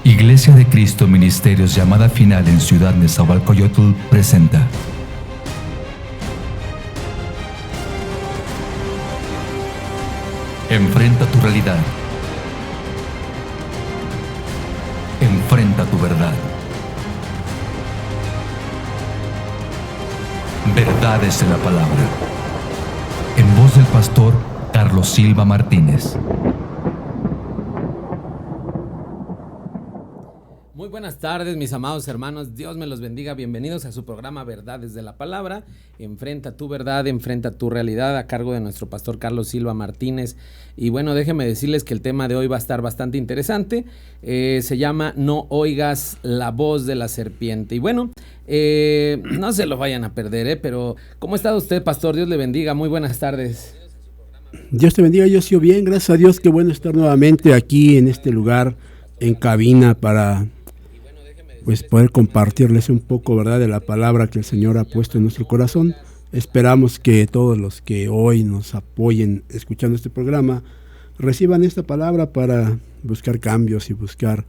Iglesia de Cristo Ministerios Llamada Final en Ciudad Nezahualcóyotl presenta Enfrenta tu realidad. Enfrenta tu verdad. Verdades de la palabra. En voz del pastor Carlos Silva Martínez. Muy buenas tardes, mis amados hermanos. Dios me los bendiga. Bienvenidos a su programa Verdades de la Palabra. Enfrenta tu verdad, enfrenta tu realidad, a cargo de nuestro pastor Carlos Silva Martínez. Y bueno, déjenme decirles que el tema de hoy va a estar bastante interesante. Se llama No oigas la voz de la serpiente. Y bueno, no se lo vayan a perder, pero ¿cómo está usted, pastor? Dios le bendiga. Muy buenas tardes. Dios te bendiga, yo sigo bien, gracias a Dios. Qué bueno estar nuevamente aquí en este lugar, en cabina, para pues poder compartirles un poco, ¿verdad?, de la palabra que el Señor ha puesto en nuestro corazón. Esperamos que todos los que hoy nos apoyen escuchando este programa reciban esta palabra para buscar cambios y buscar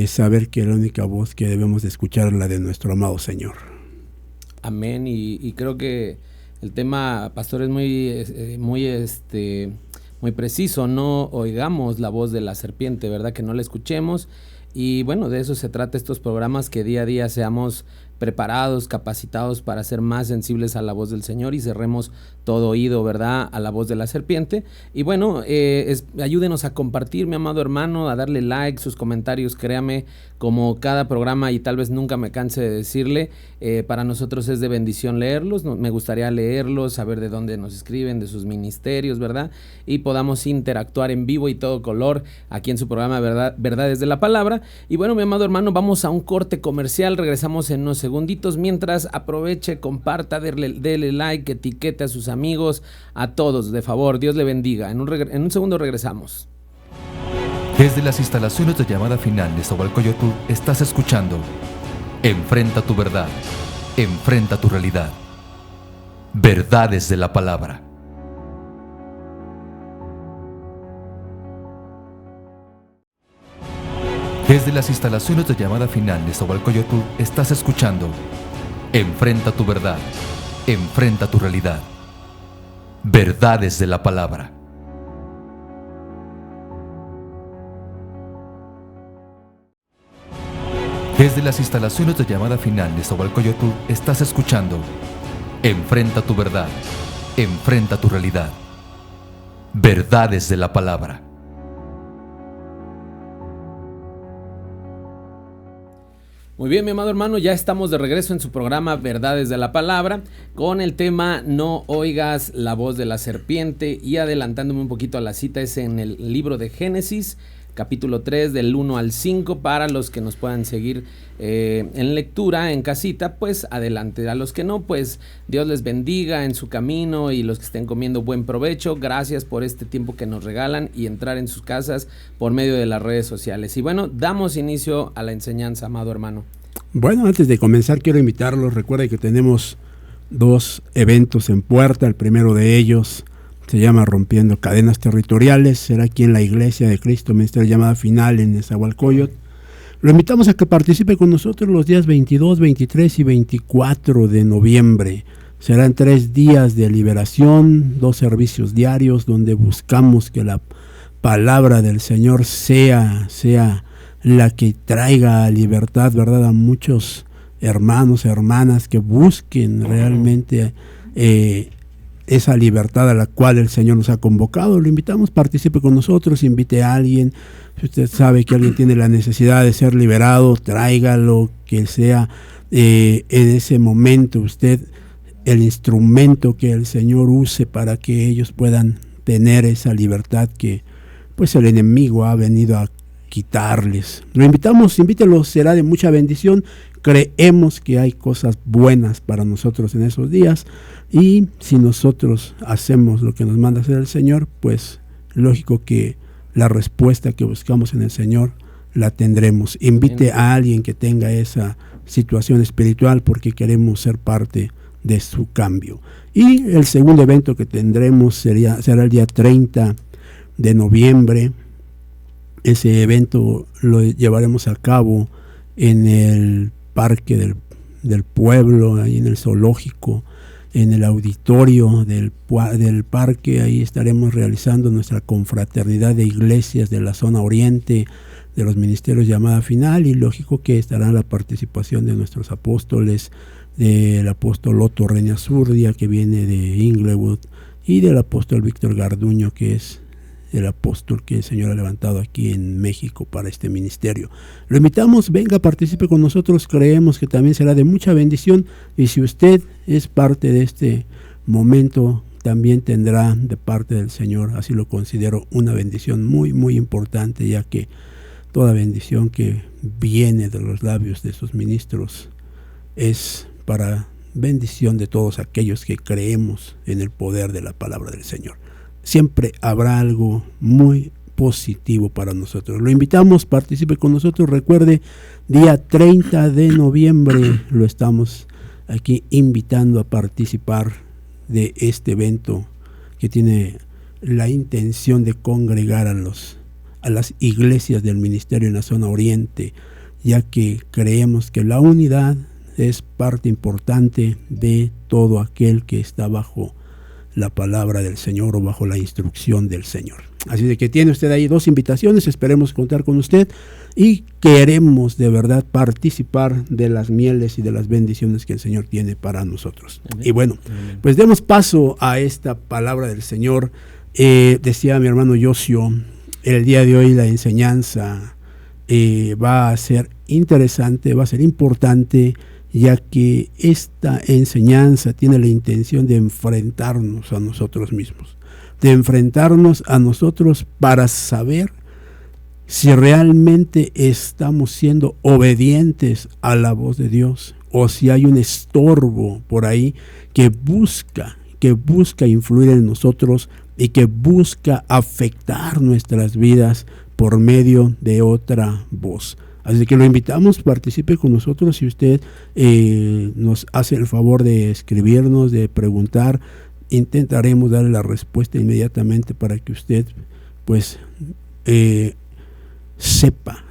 saber que la única voz que debemos de escuchar es la de nuestro amado Señor. Amén. Y creo que el tema, pastor, es muy preciso. No oigamos la voz de la serpiente, ¿verdad? Que no la escuchemos. Y bueno, de eso se trata estos programas, que día a día seamos preparados, capacitados para ser más sensibles a la voz del Señor y cerremos todo oído, ¿verdad?, a la voz de la serpiente. Y bueno, ayúdenos a compartir, mi amado hermano, a darle like, sus comentarios, créame, como cada programa, y tal vez nunca me canse de decirle, para nosotros es de bendición leerlos. Me gustaría leerlos, saber de dónde nos escriben, de sus ministerios, ¿verdad? Y podamos interactuar en vivo y todo color aquí en su programa Verdades de la Palabra. Y bueno, mi amado hermano, vamos a un corte comercial, regresamos en unos segunditos. Mientras, aproveche, comparta, dele like, etiquete a sus amigos, a todos, de favor. Dios le bendiga. En un segundo regresamos. Desde las instalaciones de Llamada Final de Nezahualcóyotl estás escuchando Enfrenta tu verdad, enfrenta tu realidad. Verdades de la palabra. Desde las instalaciones de Llamada Final de Nezahualcóyotl estás escuchando Enfrenta tu verdad, enfrenta tu realidad. Verdades de la palabra. Desde las instalaciones de Llamada Final de Nezahualcóyotl estás escuchando Enfrenta tu verdad, enfrenta tu realidad. Verdades de la palabra. Muy bien, mi amado hermano, ya estamos de regreso en su programa Verdades de la Palabra con el tema No oigas la voz de la serpiente, y adelantándome un poquito a la cita, es en el libro de Génesis, capítulo 3, del 1 al 5, para los que nos puedan seguir en lectura, en casita, pues adelante. A los que no, pues Dios les bendiga en su camino, y los que estén comiendo, buen provecho. Gracias por este tiempo que nos regalan y entrar en sus casas por medio de las redes sociales. Y bueno, damos inicio a la enseñanza, amado hermano. Bueno, antes de comenzar quiero invitarlos. Recuerden que tenemos 2 eventos en puerta. El primero de ellos se llama Rompiendo Cadenas Territoriales. Será aquí en la Iglesia de Cristo Ministerio Llamada Final en Nezahualcóyotl. Lo invitamos a que participe con nosotros los días 22, 23 y 24 de noviembre. Serán 3 días de liberación, 2 servicios diarios donde buscamos que la palabra del Señor sea la que traiga libertad, ¿verdad?, a muchos hermanos, hermanas que busquen realmente esa libertad a la cual el Señor nos ha convocado. Lo invitamos, participe con nosotros, invite a alguien. Si usted sabe que alguien tiene la necesidad de ser liberado, tráigalo, que sea en ese momento usted el instrumento que el Señor use para que ellos puedan tener esa libertad que pues el enemigo ha venido a quitarles. Lo invitamos, invítelos, será de mucha bendición. Creemos que hay cosas buenas para nosotros en esos días, y si nosotros hacemos lo que nos manda hacer el Señor, pues lógico que la respuesta que buscamos en el Señor la tendremos. Invite a alguien que tenga esa situación espiritual, porque queremos ser parte de su cambio. Y el segundo evento que tendremos será el día 30 de noviembre Ese evento lo llevaremos a cabo en el parque del pueblo, ahí en el zoológico, en el auditorio del parque. Ahí estaremos realizando nuestra confraternidad de iglesias de la zona oriente, de los ministerios llamada final, y lógico que estará la participación de nuestros apóstoles, del apóstol Otto Reñazurdia, que viene de Inglewood, y del apóstol Víctor Garduño, que es el apóstol que el Señor ha levantado aquí en México para este ministerio. Lo invitamos, venga, participe con nosotros, creemos que también será de mucha bendición, y si usted es parte de este momento, también tendrá de parte del Señor, así lo considero, una bendición muy, muy importante, ya que toda bendición que viene de los labios de sus ministros es para bendición de todos aquellos que creemos en el poder de la palabra del Señor. Siempre habrá algo muy positivo para nosotros. Lo invitamos, participe con nosotros. Recuerde, día 30 de noviembre lo estamos aquí invitando a participar de este evento que tiene la intención de congregar a las iglesias del ministerio en la zona oriente, ya que creemos que la unidad es parte importante de todo aquel que está bajo la palabra del Señor o bajo la instrucción del Señor. Así de que tiene usted ahí 2 invitaciones, esperemos contar con usted y queremos de verdad participar de las mieles y de las bendiciones que el Señor tiene para nosotros. Amén. Y bueno, pues demos paso a esta palabra del Señor. Decía mi hermano Josio, el día de hoy la enseñanza va a ser interesante, va a ser importante, ya que esta enseñanza tiene la intención de enfrentarnos a nosotros mismos, de enfrentarnos a nosotros para saber si realmente estamos siendo obedientes a la voz de Dios, o si hay un estorbo por ahí que busca influir en nosotros y que busca afectar nuestras vidas por medio de otra voz. Así que lo invitamos, participe con nosotros. Si usted nos hace el favor de escribirnos, de preguntar, intentaremos darle la respuesta inmediatamente para que usted pues sepa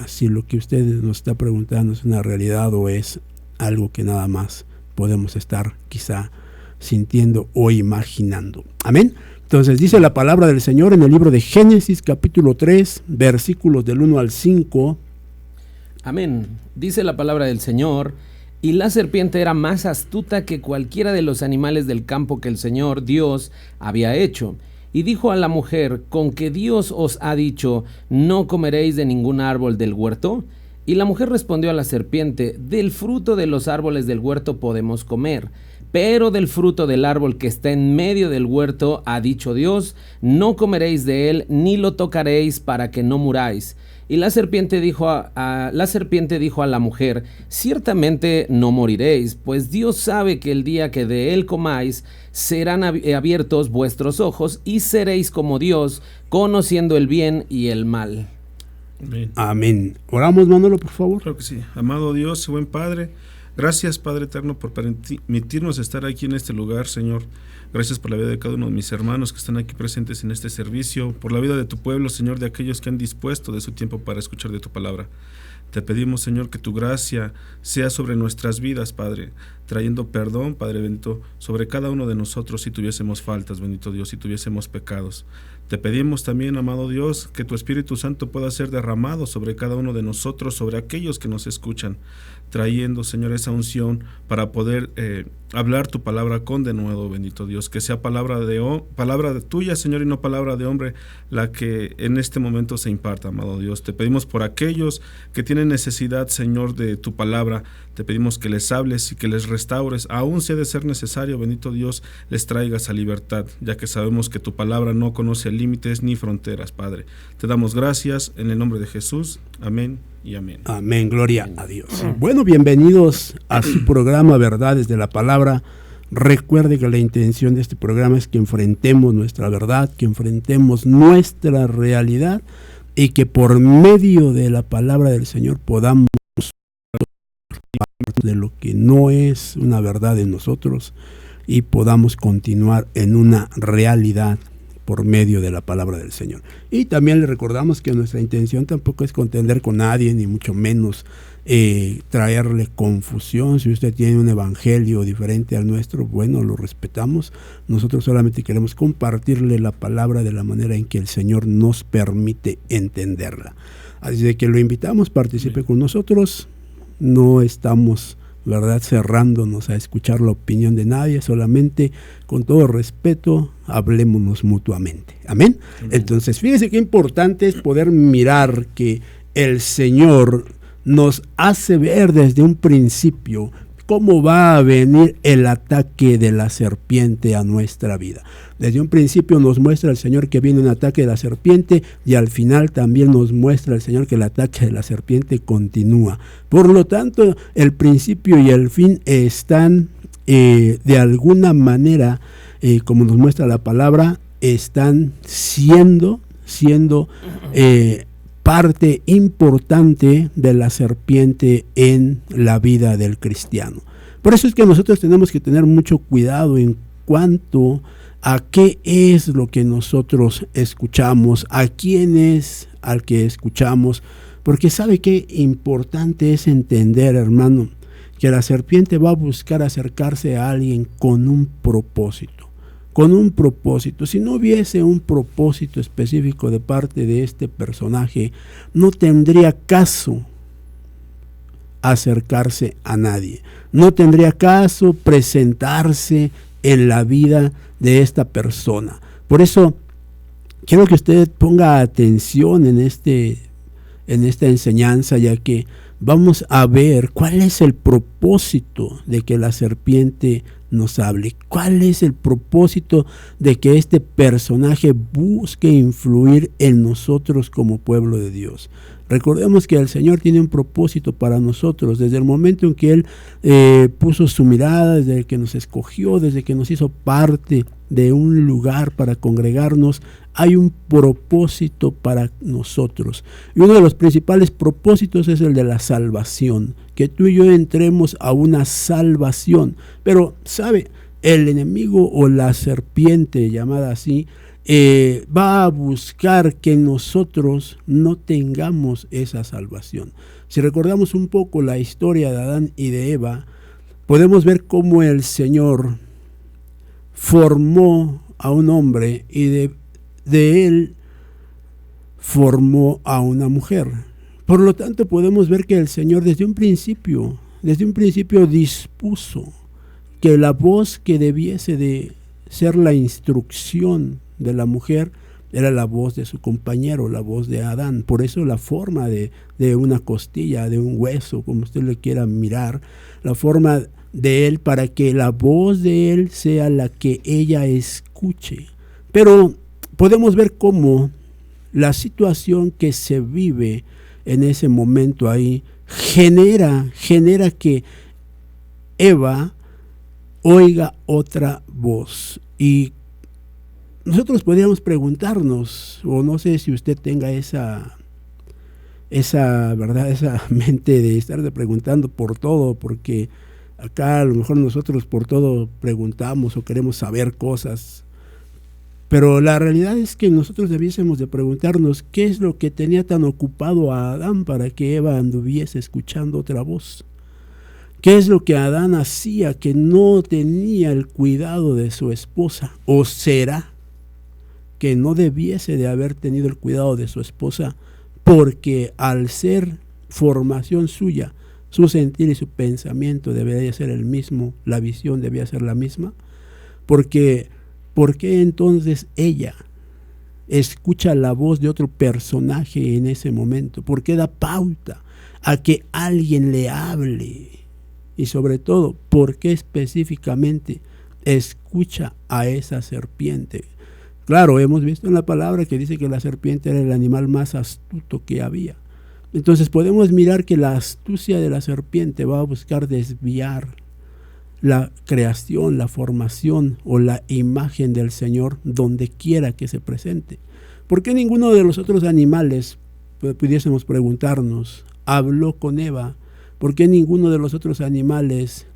si lo que usted nos está preguntando es una realidad o es algo que nada más podemos estar quizá sintiendo o imaginando. Amén. Entonces dice la palabra del Señor en el libro de Génesis capítulo 3, versículos del 1 al 5. Amén. Dice la palabra del Señor: y la serpiente era más astuta que cualquiera de los animales del campo que el Señor Dios había hecho. Y dijo a la mujer: ¿con que Dios os ha dicho, no comeréis de ningún árbol del huerto? Y la mujer respondió a la serpiente: del fruto de los árboles del huerto podemos comer, pero del fruto del árbol que está en medio del huerto ha dicho Dios, no comeréis de él, ni lo tocaréis, para que no muráis. Y la serpiente dijo a la mujer: ciertamente no moriréis, pues Dios sabe que el día que de él comáis, serán abiertos vuestros ojos, y seréis como Dios, conociendo el bien y el mal. Amén. Amén. Oramos, Manolo, por favor. Claro que sí. Amado Dios y buen Padre, gracias, Padre eterno, por permitirnos estar aquí en este lugar, Señor. Gracias por la vida de cada uno de mis hermanos que están aquí presentes en este servicio, por la vida de tu pueblo, Señor, de aquellos que han dispuesto de su tiempo para escuchar de tu palabra. Te pedimos, Señor, que tu gracia sea sobre nuestras vidas, Padre, trayendo perdón, Padre bendito, sobre cada uno de nosotros si tuviésemos faltas, bendito Dios, si tuviésemos pecados. Te pedimos también, amado Dios, que tu Espíritu Santo pueda ser derramado sobre cada uno de nosotros, sobre aquellos que nos escuchan, trayendo, Señor, esa unción para poder hablar tu palabra con denuedo, bendito Dios, que sea palabra tuya, Señor, y no palabra de hombre, la que en este momento se imparta, amado Dios. Te pedimos por aquellos que tienen necesidad, Señor, de tu palabra, te pedimos que les hables y que les restaures, aún si ha de ser necesario, bendito Dios, les traigas a libertad, ya que sabemos que tu palabra no conoce límites ni fronteras, Padre. Te damos gracias en el nombre de Jesús. Amén y amén. Amén, gloria a Dios. Bueno, bienvenidos a su programa Verdades de la Palabra. Recuerde que la intención de este programa es que enfrentemos nuestra verdad, que enfrentemos nuestra realidad y que por medio de la palabra del Señor podamos de lo que no es una verdad en nosotros y podamos continuar en una realidad por medio de la palabra del Señor. Y también le recordamos que nuestra intención tampoco es contender con nadie, ni mucho menos traerle confusión. Si usted tiene un evangelio diferente al nuestro, bueno, lo respetamos. Nosotros solamente queremos compartirle la palabra de la manera en que el Señor nos permite entenderla. Así de que lo invitamos, participe con nosotros. No estamos, ¿verdad?, cerrándonos a escuchar la opinión de nadie, solamente con todo respeto hablémonos mutuamente. Amén. Entonces, fíjese qué importante es poder mirar que el Señor nos hace ver desde un principio cómo va a venir el ataque de la serpiente a nuestra vida. Desde un principio nos muestra el Señor que viene un ataque de la serpiente, y al final también nos muestra el Señor que el ataque de la serpiente continúa. Por lo tanto, el principio y el fin están de alguna manera, como nos muestra la palabra, están siendo parte importante de la serpiente en la vida del cristiano. Por eso es que nosotros tenemos que tener mucho cuidado en cuanto a qué es lo que nosotros escuchamos, a quién es al que escuchamos, porque sabe qué importante es entender, hermano, que la serpiente va a buscar acercarse a alguien con un propósito. Con un propósito. Si no hubiese un propósito específico de parte de este personaje, no tendría caso acercarse a nadie. No tendría caso presentarse en la vida de esta persona. Por eso, quiero que usted ponga atención en esta enseñanza, ya que vamos a ver cuál es el propósito de que la serpiente nos hable, cuál es el propósito de que este personaje busque influir en nosotros como pueblo de Dios. Recordemos que el Señor tiene un propósito para nosotros, desde el momento en que Él puso su mirada, desde que nos escogió, desde que nos hizo parte de un lugar para congregarnos, hay un propósito para nosotros. Y uno de los principales propósitos es el de la salvación, que tú y yo entremos a una salvación. Pero, ¿sabe? El enemigo o la serpiente, llamada así, va a buscar que nosotros no tengamos esa salvación. Si recordamos un poco la historia de Adán y de Eva, podemos ver cómo el Señor formó a un hombre y de él formó a una mujer. Por lo tanto, podemos ver que el Señor desde un principio dispuso que la voz que debiese de ser la instrucción de la mujer era la voz de su compañero, la voz de Adán. Por eso la forma de una costilla, de un hueso, como usted le quiera mirar, la forma de él, para que la voz de él sea la que ella escuche. Pero podemos ver cómo la situación que se vive en ese momento ahí genera que Eva oiga otra voz. Y nosotros podríamos preguntarnos, o no sé si usted tenga esa verdad, esa mente de estar preguntando por todo, porque acá a lo mejor nosotros por todo preguntamos o queremos saber cosas. Pero la realidad es que nosotros debiésemos de preguntarnos qué es lo que tenía tan ocupado a Adán para que Eva anduviese escuchando otra voz. ¿Qué es lo que Adán hacía que no tenía el cuidado de su esposa? ¿O será que no debiese de haber tenido el cuidado de su esposa porque al ser formación suya, su sentir y su pensamiento debería ser el mismo, la visión debía ser la misma? Porque ¿por qué entonces ella escucha la voz de otro personaje en ese momento? ¿Por qué da pauta a que alguien le hable? Y sobre todo, ¿por qué específicamente escucha a esa serpiente? Claro, hemos visto en la palabra que dice que la serpiente era el animal más astuto que había. Entonces podemos mirar que la astucia de la serpiente va a buscar desviar la creación, la formación o la imagen del Señor donde quiera que se presente. ¿Por qué ninguno de los otros animales, pudiésemos preguntarnos, habló con Eva? ¿Por qué ninguno de los otros animales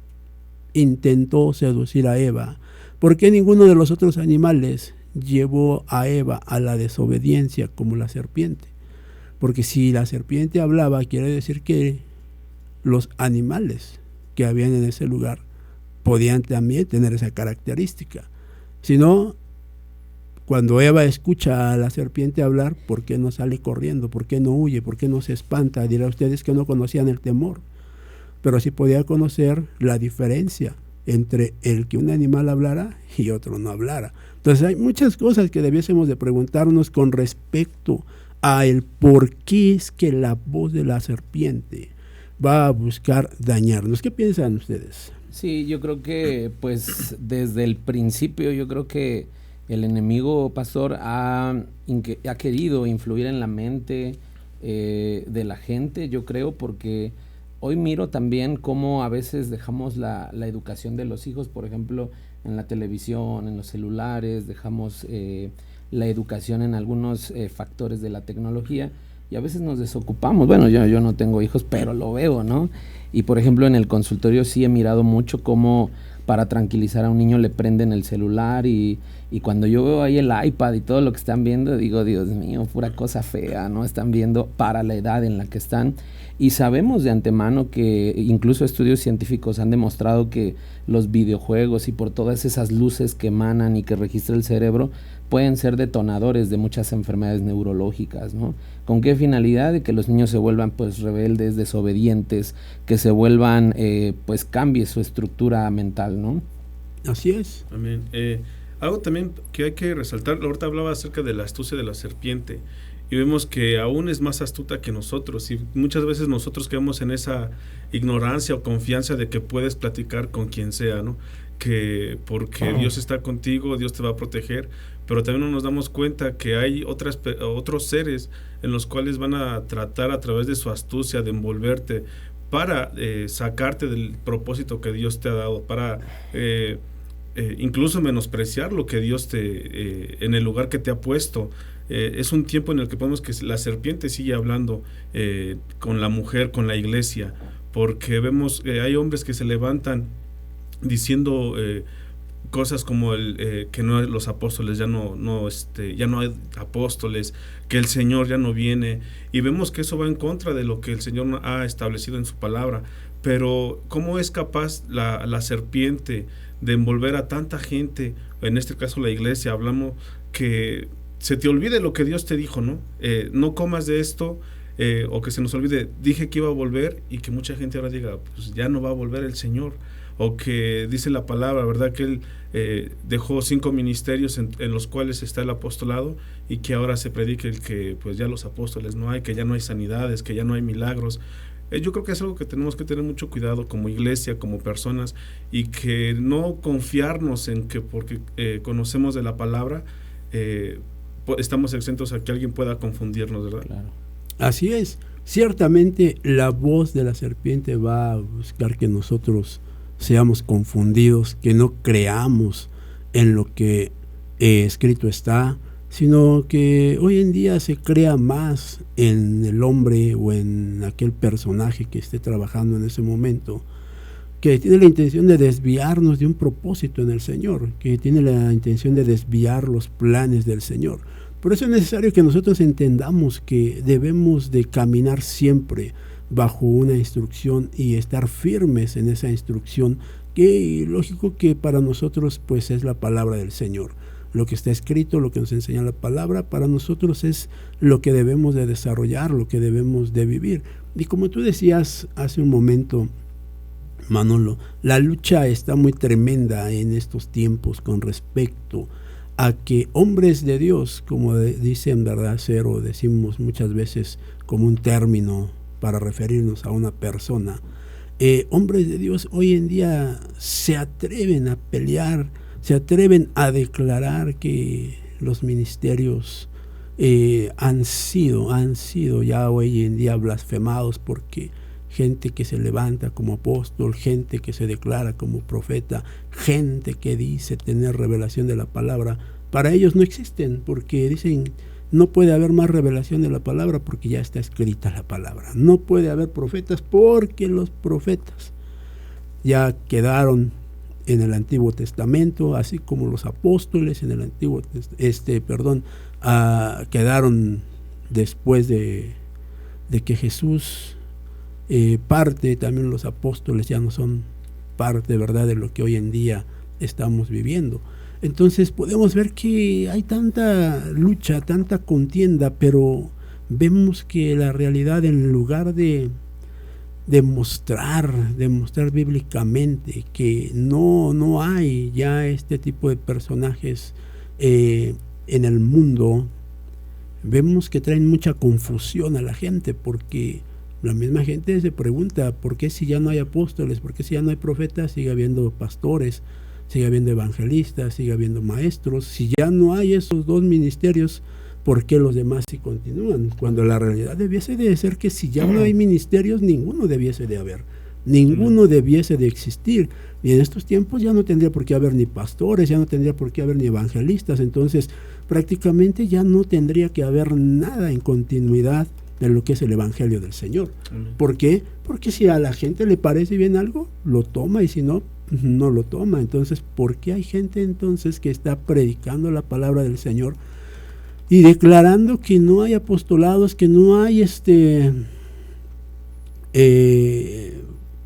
intentó seducir a Eva? ¿Por qué ninguno de los otros animales llevó a Eva a la desobediencia como la serpiente? Porque si la serpiente hablaba, quiere decir que los animales que habían en ese lugar podían también tener esa característica. Si no, cuando Eva escucha a la serpiente hablar, ¿por qué no sale corriendo? ¿Por qué no huye? ¿Por qué no se espanta? Dirá ustedes que no conocían el temor, pero sí podía conocer la diferencia entre el que un animal hablara y otro no hablara. Entonces hay muchas cosas que debiésemos de preguntarnos con respecto a el por qué es que la voz de la serpiente va a buscar dañarnos. ¿Qué piensan ustedes? Sí, yo creo que pues desde el principio yo creo que el enemigo, pastor, ha querido influir en la mente de la gente, yo creo, porque hoy miro también cómo a veces dejamos la educación de los hijos, por ejemplo, en la televisión, en los celulares, dejamos la educación en algunos factores de la tecnología y a veces nos desocupamos. Bueno, yo no tengo hijos, pero lo veo, ¿no? Y por ejemplo, en el consultorio sí he mirado mucho cómo para tranquilizar a un niño le prenden el celular y cuando yo veo ahí el iPad y todo lo que están viendo, digo, Dios mío, pura cosa fea, ¿no? Están viendo para la edad en la que están. Y sabemos de antemano que incluso estudios científicos han demostrado que los videojuegos y por todas esas luces que emanan y que registra el cerebro pueden ser detonadores de muchas enfermedades neurológicas, ¿no? ¿Con qué finalidad? De que los niños se vuelvan pues rebeldes, desobedientes, que se vuelvan, pues cambie su estructura mental, ¿no? Así es. Amén. Algo también que hay que resaltar, ahorita hablaba acerca de la astucia de la serpiente y vemos que aún es más astuta que nosotros y muchas veces nosotros quedamos en esa ignorancia o confianza de que puedes platicar con quien sea, ¿no? Que porque Dios está contigo, Dios te va a proteger, pero también no nos damos cuenta que hay otros seres en los cuales van a tratar a través de su astucia de envolverte para sacarte del propósito que Dios te ha dado, para incluso menospreciar lo que Dios en el lugar que te ha puesto. Es un tiempo en el que podemos que la serpiente sigue hablando con la mujer, con la iglesia, porque vemos hay hombres que se levantan diciendo cosas como que no los apóstoles ya no hay apóstoles, que el Señor ya no viene, y vemos que eso va en contra de lo que el Señor ha establecido en su palabra. Pero ¿cómo es capaz la serpiente de envolver a tanta gente? En este caso la iglesia, hablamos que se te olvide lo que Dios te dijo, ¿no? No comas de esto, o que se nos olvide, dije que iba a volver, y que mucha gente ahora diga, pues ya no va a volver el Señor. O que dice la palabra, ¿verdad? Que Él dejó 5 ministerios en los cuales está el apostolado, y que ahora se predique el que pues ya los apóstoles no hay, que ya no hay sanidades, que ya no hay milagros. Yo creo que es algo que tenemos que tener mucho cuidado como iglesia, como personas, y que no confiarnos en que porque conocemos de la palabra estamos exentos a que alguien pueda confundirnos, ¿verdad? Claro. Así es. Ciertamente la voz de la serpiente va a buscar que nosotros seamos confundidos, que no creamos en lo que escrito está, sino que hoy en día se crea más en el hombre o en aquel personaje que esté trabajando en ese momento, que tiene la intención de desviarnos de un propósito en el Señor, que tiene la intención de desviar los planes del Señor. Por eso es necesario que nosotros entendamos que debemos de caminar siempre bajo una instrucción y estar firmes en esa instrucción, que lógico que para nosotros pues es la palabra del Señor. Lo que está escrito, lo que nos enseña la palabra, para nosotros es lo que debemos de desarrollar, lo que debemos de vivir. Y como tú decías hace un momento, Manolo, la lucha está muy tremenda en estos tiempos con respecto a que hombres de Dios, como dicen, ¿verdad? O decimos muchas veces como un término para referirnos a una persona, hombres de Dios hoy en día se atreven a pelear, se atreven a declarar que los ministerios han sido ya hoy en día blasfemados, porque gente que se levanta como apóstol, gente que se declara como profeta, gente que dice tener revelación de la palabra, para ellos no existen, porque dicen no puede haber más revelación de la palabra porque ya está escrita la palabra. No puede haber profetas porque los profetas ya quedaron en el Antiguo Testamento, así como los apóstoles en el Antiguo quedaron después de que Jesús parte, también los apóstoles ya no son parte, ¿verdad?, de lo que hoy en día estamos viviendo. Entonces podemos ver que hay tanta lucha, tanta contienda, pero vemos que la realidad, en lugar de demostrar bíblicamente que no hay ya este tipo de personajes en el mundo, vemos que traen mucha confusión a la gente, porque la misma gente se pregunta ¿por qué si ya no hay apóstoles? ¿Por qué si ya no hay profetas sigue habiendo pastores? Sigue habiendo evangelistas, sigue habiendo maestros. Si ya no hay esos dos ministerios, ¿por qué los demás sí continúan? Cuando la realidad debiese de ser que si ya no hay ministerios, ninguno debiese de haber, ninguno debiese de existir. Y en estos tiempos ya no tendría por qué haber ni pastores, ya no tendría por qué haber ni evangelistas. Entonces prácticamente ya no tendría que haber nada en continuidad de lo que es el evangelio del Señor. ¿Por qué? Porque si a la gente le parece bien algo, lo toma, y si no, no lo toma. Entonces, ¿por qué hay gente entonces que está predicando la palabra del Señor y declarando que no hay apostolados, que no hay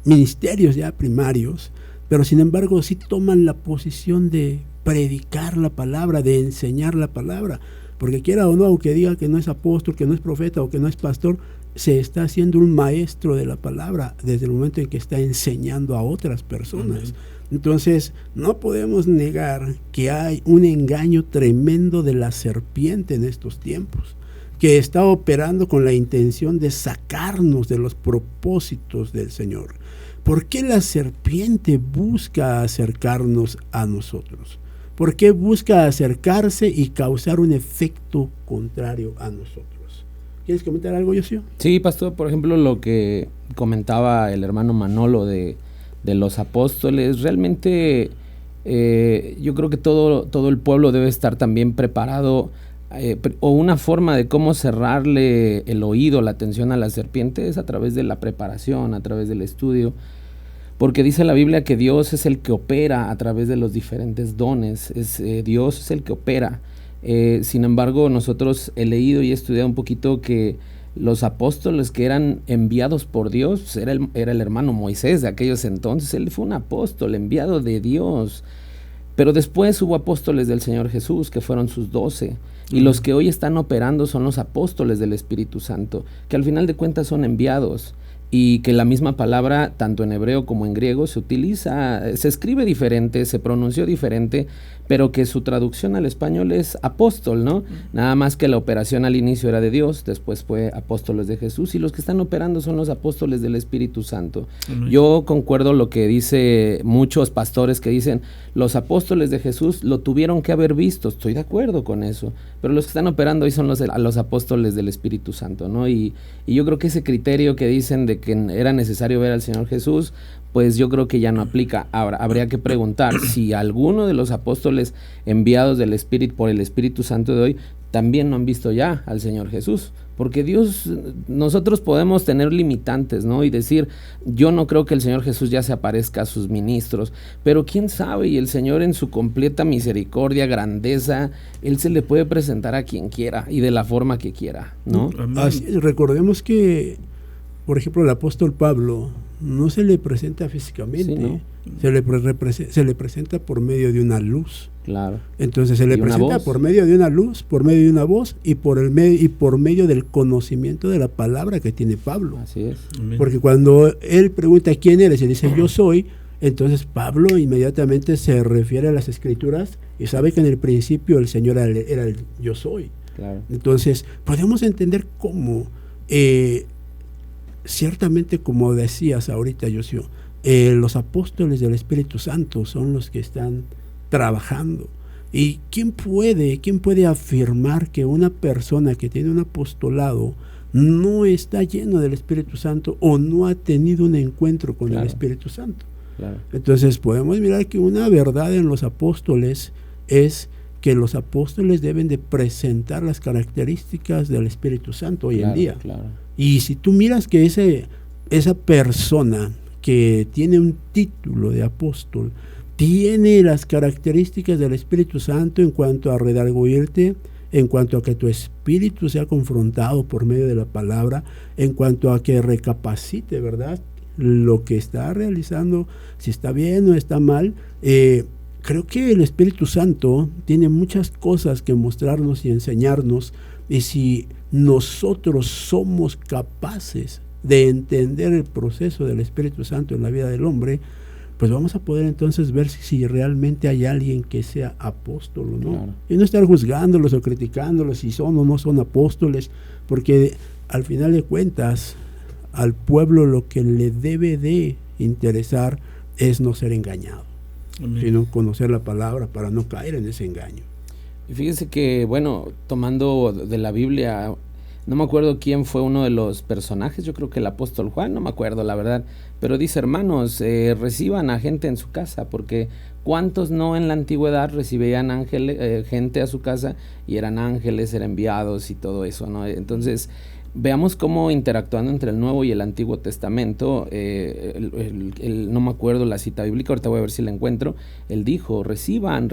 ministerios ya primarios, pero sin embargo sí toman la posición de predicar la palabra, de enseñar la palabra? Porque quiera o no, aunque diga que no es apóstol, que no es profeta o que no es pastor, se está haciendo un maestro de la palabra desde el momento en que está enseñando a otras personas. Entonces no podemos negar que hay un engaño tremendo de la serpiente en estos tiempos, que está operando con la intención de sacarnos de los propósitos del Señor. ¿Por qué la serpiente busca acercarnos a nosotros? ¿Por qué busca acercarse y causar un efecto contrario a nosotros? ¿Quieres comentar algo, Josío? Sí, pastor, por ejemplo, lo que comentaba el hermano Manolo de los apóstoles, realmente yo creo que todo el pueblo debe estar también preparado, o una forma de cómo cerrarle el oído, la atención a la serpiente es a través de la preparación, a través del estudio. Porque dice la Biblia que Dios es el que opera a través de los diferentes dones, Dios es el que opera. Sin embargo, nosotros he leído y he estudiado un poquito que los apóstoles que eran enviados por Dios, era el hermano Moisés de aquellos entonces, él fue un apóstol enviado de Dios. Pero después hubo apóstoles del Señor Jesús, que fueron sus 12, y los que hoy están operando son los apóstoles del Espíritu Santo, que al final de cuentas son enviados. Y que la misma palabra, tanto en hebreo como en griego, se escribe diferente, se pronunció diferente, pero que su traducción al español es apóstol, ¿no? Nada más que la operación al inicio era de Dios, después fue apóstoles de Jesús, y los que están operando son los apóstoles del Espíritu Santo. Yo concuerdo lo que dice muchos pastores que dicen, los apóstoles de Jesús lo tuvieron que haber visto, estoy de acuerdo con eso, pero los que están operando hoy son los apóstoles del Espíritu Santo, ¿no? Y yo creo que ese criterio que dicen de que era necesario ver al Señor Jesús, pues yo creo que ya no aplica. Ahora, habría que preguntar si alguno de los apóstoles enviados del Espíritu por el Espíritu Santo de hoy también no han visto ya al Señor Jesús, porque nosotros podemos tener limitantes, ¿no? Y decir, yo no creo que el Señor Jesús ya se aparezca a sus ministros, pero quién sabe, y el Señor en su completa misericordia, grandeza, Él se le puede presentar a quien quiera y de la forma que quiera, ¿no? Así, recordemos que, por ejemplo, el apóstol Pablo no se le presenta físicamente, sí, ¿no? se le presenta por medio de una luz. Claro. Entonces se le presenta por medio de una luz, por medio de una voz y por medio del conocimiento de la palabra que tiene Pablo. Así es. Porque cuando él pregunta quién eres y dice yo soy, entonces Pablo inmediatamente se refiere a las Escrituras y sabe que en el principio el Señor era el yo soy. Claro. Entonces podemos entender cómo ciertamente, como decías ahorita, Josío, los apóstoles del Espíritu Santo son los que están trabajando. ¿Y quién puede afirmar que una persona que tiene un apostolado no está lleno del Espíritu Santo o no ha tenido un encuentro con el Espíritu Santo? Claro. Entonces podemos mirar que una verdad en los apóstoles es que los apóstoles deben de presentar las características del Espíritu Santo hoy en día. Claro. Y si tú miras que esa persona que tiene un título de apóstol tiene las características del Espíritu Santo en cuanto a redarguirte, en cuanto a que tu espíritu sea confrontado por medio de la palabra, en cuanto a que recapacite, ¿verdad?, lo que está realizando, si está bien o está mal. Creo que el Espíritu Santo tiene muchas cosas que mostrarnos y enseñarnos, y si nosotros somos capaces de entender el proceso del Espíritu Santo en la vida del hombre, pues vamos a poder entonces ver si realmente hay alguien que sea apóstol o no. Claro. Y no estar juzgándolos o criticándolos si son o no son apóstoles, porque al final de cuentas al pueblo lo que le debe de interesar es no ser engañado, sino conocer la palabra para no caer en ese engaño. Y fíjense que, bueno, tomando de la Biblia, no me acuerdo quién fue uno de los personajes, yo creo que el apóstol Juan, no me acuerdo la verdad, pero dice: hermanos, reciban a gente en su casa, porque ¿cuántos no en la antigüedad recibían gente a su casa y eran ángeles, eran enviados y todo eso, ¿no? Entonces, veamos cómo interactuando entre el Nuevo y el Antiguo Testamento, no me acuerdo la cita bíblica, ahorita voy a ver si la encuentro, él dijo: reciban,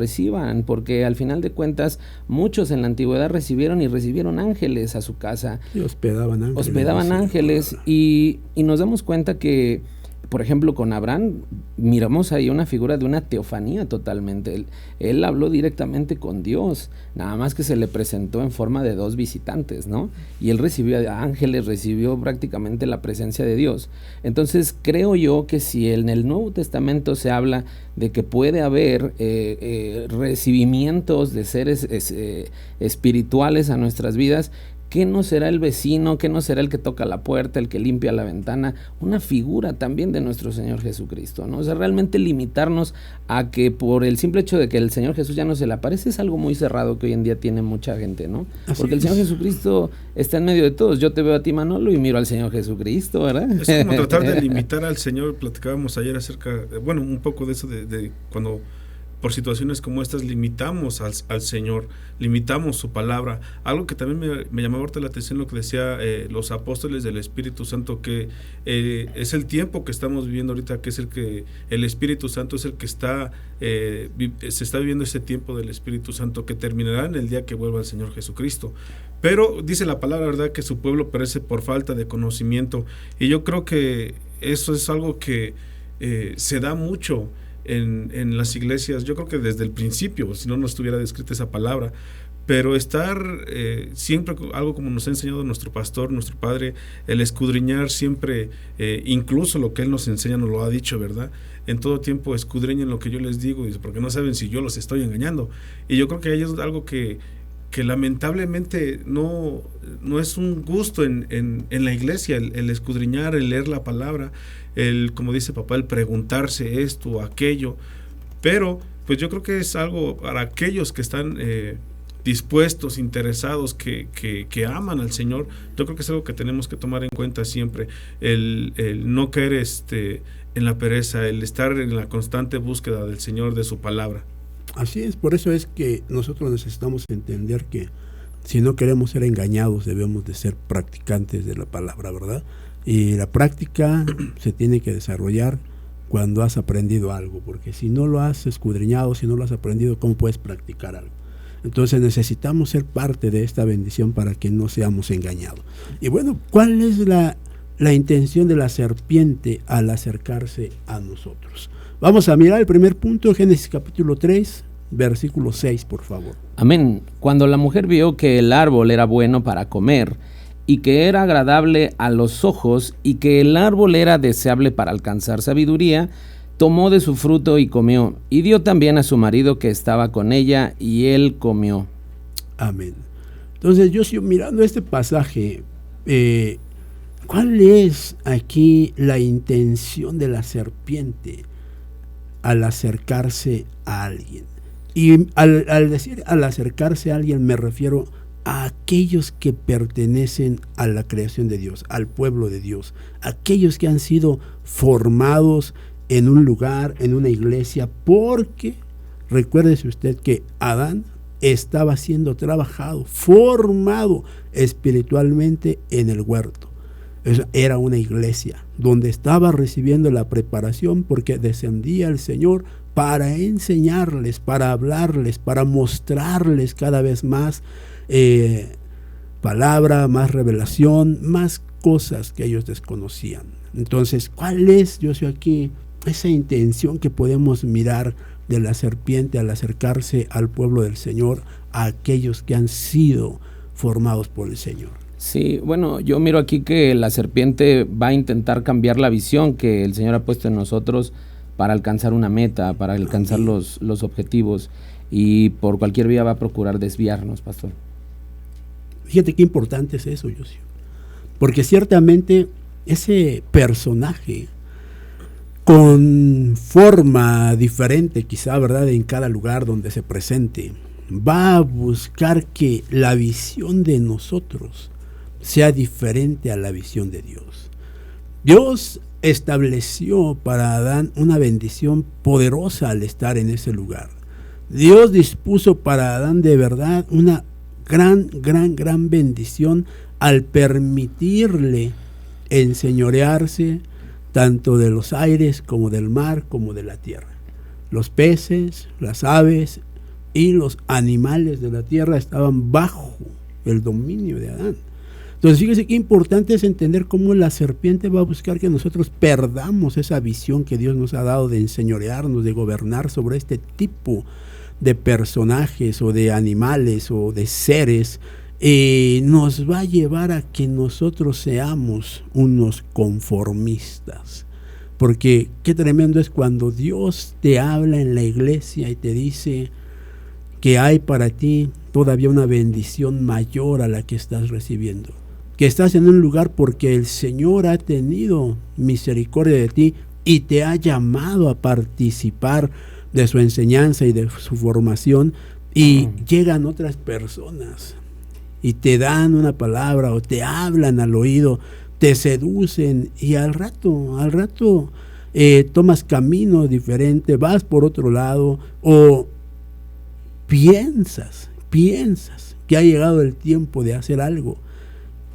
porque al final de cuentas muchos en la antigüedad recibieron ángeles a su casa. Y hospedaban ángeles y nos damos cuenta que, por ejemplo, con Abraham miramos ahí una figura de una teofanía totalmente. Él habló directamente con Dios, nada más que se le presentó en forma de dos visitantes, ¿no? Y él recibió ángeles, recibió prácticamente la presencia de Dios. Entonces creo yo que si en el Nuevo Testamento se habla de que puede haber recibimientos de seres espirituales a nuestras vidas, ¿qué no será el vecino? ¿Qué no será el que toca la puerta, el que limpia la ventana? Una figura también de nuestro Señor Jesucristo, ¿no? O sea, realmente limitarnos a que por el simple hecho de que el Señor Jesús ya no se le aparece es algo muy cerrado que hoy en día tiene mucha gente, ¿no? Porque el Señor Jesucristo está en medio de todos. Yo te veo a ti, Manolo, y miro al Señor Jesucristo, ¿verdad? Es como tratar de limitar al Señor. Platicábamos ayer acerca, bueno, un poco de eso de cuando por situaciones como estas limitamos al Señor, limitamos su palabra. Algo que también me llamó ahorita la atención lo que decía los apóstoles del Espíritu Santo, que es el tiempo que estamos viviendo ahorita, que es el Espíritu Santo es el que se está viviendo ese tiempo del Espíritu Santo, que terminará en el día que vuelva el Señor Jesucristo. Pero dice la palabra, ¿verdad?, que su pueblo perece por falta de conocimiento, y yo creo que eso es algo que se da mucho en las iglesias. Yo creo que desde el principio, si no estuviera descrita esa palabra, pero estar siempre, algo como nos ha enseñado nuestro pastor, nuestro padre, el escudriñar siempre, incluso lo que él nos enseña, nos lo ha dicho, ¿verdad? En todo tiempo escudriñen lo que yo les digo, porque no saben si yo los estoy engañando. Y yo creo que ahí es algo que lamentablemente no es un gusto en la iglesia, el escudriñar, el leer la palabra, como dice papá, el preguntarse esto o aquello. Pero pues yo creo que es algo para aquellos que están dispuestos, interesados, que aman al Señor. Yo creo que es algo que tenemos que tomar en cuenta siempre, el no caer en la pereza, el estar en la constante búsqueda del Señor, de su palabra. Así es, por eso es que nosotros necesitamos entender que si no queremos ser engañados, debemos de ser practicantes de la palabra, ¿verdad? Y la práctica se tiene que desarrollar cuando has aprendido algo, porque si no lo has escudriñado, si no lo has aprendido, ¿cómo puedes practicar algo? Entonces necesitamos ser parte de esta bendición para que no seamos engañados. Y bueno, ¿cuál es la intención de la serpiente al acercarse a nosotros? Vamos a mirar el primer punto, Génesis capítulo 3, versículo 6, por favor. Amén. Cuando la mujer vio que el árbol era bueno para comer, y que era agradable a los ojos, y que el árbol era deseable para alcanzar sabiduría, tomó de su fruto y comió, y dio también a su marido que estaba con ella, y él comió. Amén. Entonces yo sigo mirando este pasaje. ¿Cuál es aquí la intención de la serpiente al acercarse a alguien? Y al decir al acercarse a alguien, me refiero a aquellos que pertenecen a la creación de Dios, al pueblo de Dios, aquellos que han sido formados en un lugar, en una iglesia, porque recuérdese usted que Adán estaba siendo trabajado, formado espiritualmente en el huerto. Era una iglesia donde estaba recibiendo la preparación, porque descendía el Señor para enseñarles, para hablarles, para mostrarles cada vez más palabra, más revelación, más cosas que ellos desconocían. Entonces, ¿cuál es, yo soy aquí, esa intención que podemos mirar de la serpiente al acercarse al pueblo del Señor, a aquellos que han sido formados por el Señor? Sí, bueno, yo miro aquí que la serpiente va a intentar cambiar la visión que el Señor ha puesto en nosotros para alcanzar una meta, para alcanzar los objetivos, y por cualquier vía va a procurar desviarnos, pastor. Fíjate qué importante es eso, José, porque ciertamente ese personaje con forma diferente quizá, ¿verdad?, en cada lugar donde se presente, va a buscar que la visión de nosotros sea diferente a la visión de Dios. Dios estableció para Adán una bendición poderosa al estar en ese lugar. Dios dispuso para Adán de verdad una gran bendición al permitirle enseñorearse tanto de los aires como del mar como de la tierra. Los peces, las aves y los animales de la tierra estaban bajo el dominio de Adán. Entonces fíjese qué importante es entender cómo la serpiente va a buscar que nosotros perdamos esa visión que Dios nos ha dado de enseñorearnos, de gobernar sobre este tipo de personajes o de animales o de seres. Nos va a llevar a que nosotros seamos unos conformistas, porque qué tremendo es cuando Dios te habla en la iglesia y te dice que hay para ti todavía una bendición mayor a la que estás recibiendo, que estás en un lugar porque el Señor ha tenido misericordia de ti y te ha llamado a participar de su enseñanza y de su formación, y llegan otras personas y te dan una palabra o te hablan al oído, te seducen, y al rato tomas camino diferente, vas por otro lado, o piensas que ha llegado el tiempo de hacer algo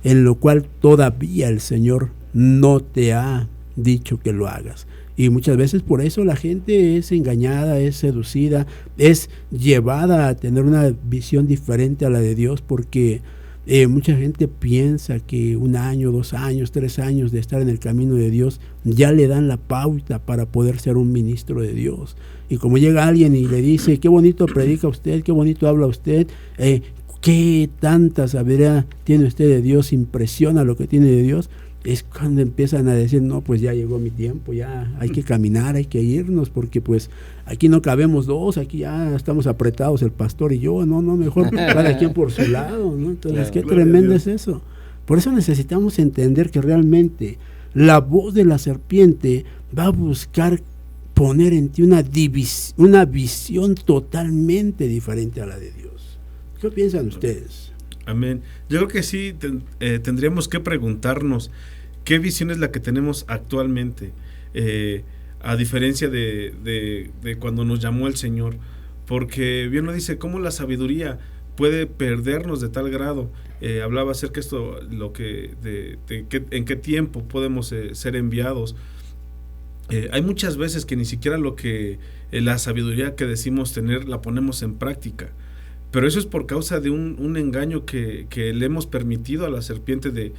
en lo cual todavía el Señor no te ha dicho que lo hagas. Y muchas veces por eso la gente es engañada, es seducida, es llevada a tener una visión diferente a la de Dios, porque mucha gente piensa que 1 año, 2 años, 3 años de estar en el camino de Dios ya le dan la pauta para poder ser un ministro de Dios. Y como llega alguien y le dice, qué bonito predica usted, qué bonito habla usted, qué tanta sabiduría tiene usted de Dios, impresiona lo que tiene de Dios, es cuando empiezan a decir, no, pues ya llegó mi tiempo, ya hay que caminar, hay que irnos, porque pues aquí no cabemos dos, aquí ya estamos apretados el pastor y yo, no, mejor cada quien por su lado, ¿no? Entonces, qué tremendo es eso. Por eso necesitamos entender que realmente la voz de la serpiente va a buscar poner en ti una visión totalmente diferente a la de Dios. ¿Qué piensan ustedes? Amén. Yo creo que sí tendríamos que preguntarnos qué visión es la que tenemos actualmente, a diferencia de cuando nos llamó el Señor, porque bien lo dice, cómo la sabiduría puede perdernos de tal grado. Hablaba acerca de esto, en qué tiempo podemos ser enviados. Hay muchas veces que ni siquiera lo que la sabiduría que decimos tener la ponemos en práctica. Pero eso es por causa de un engaño que le hemos permitido a la serpiente.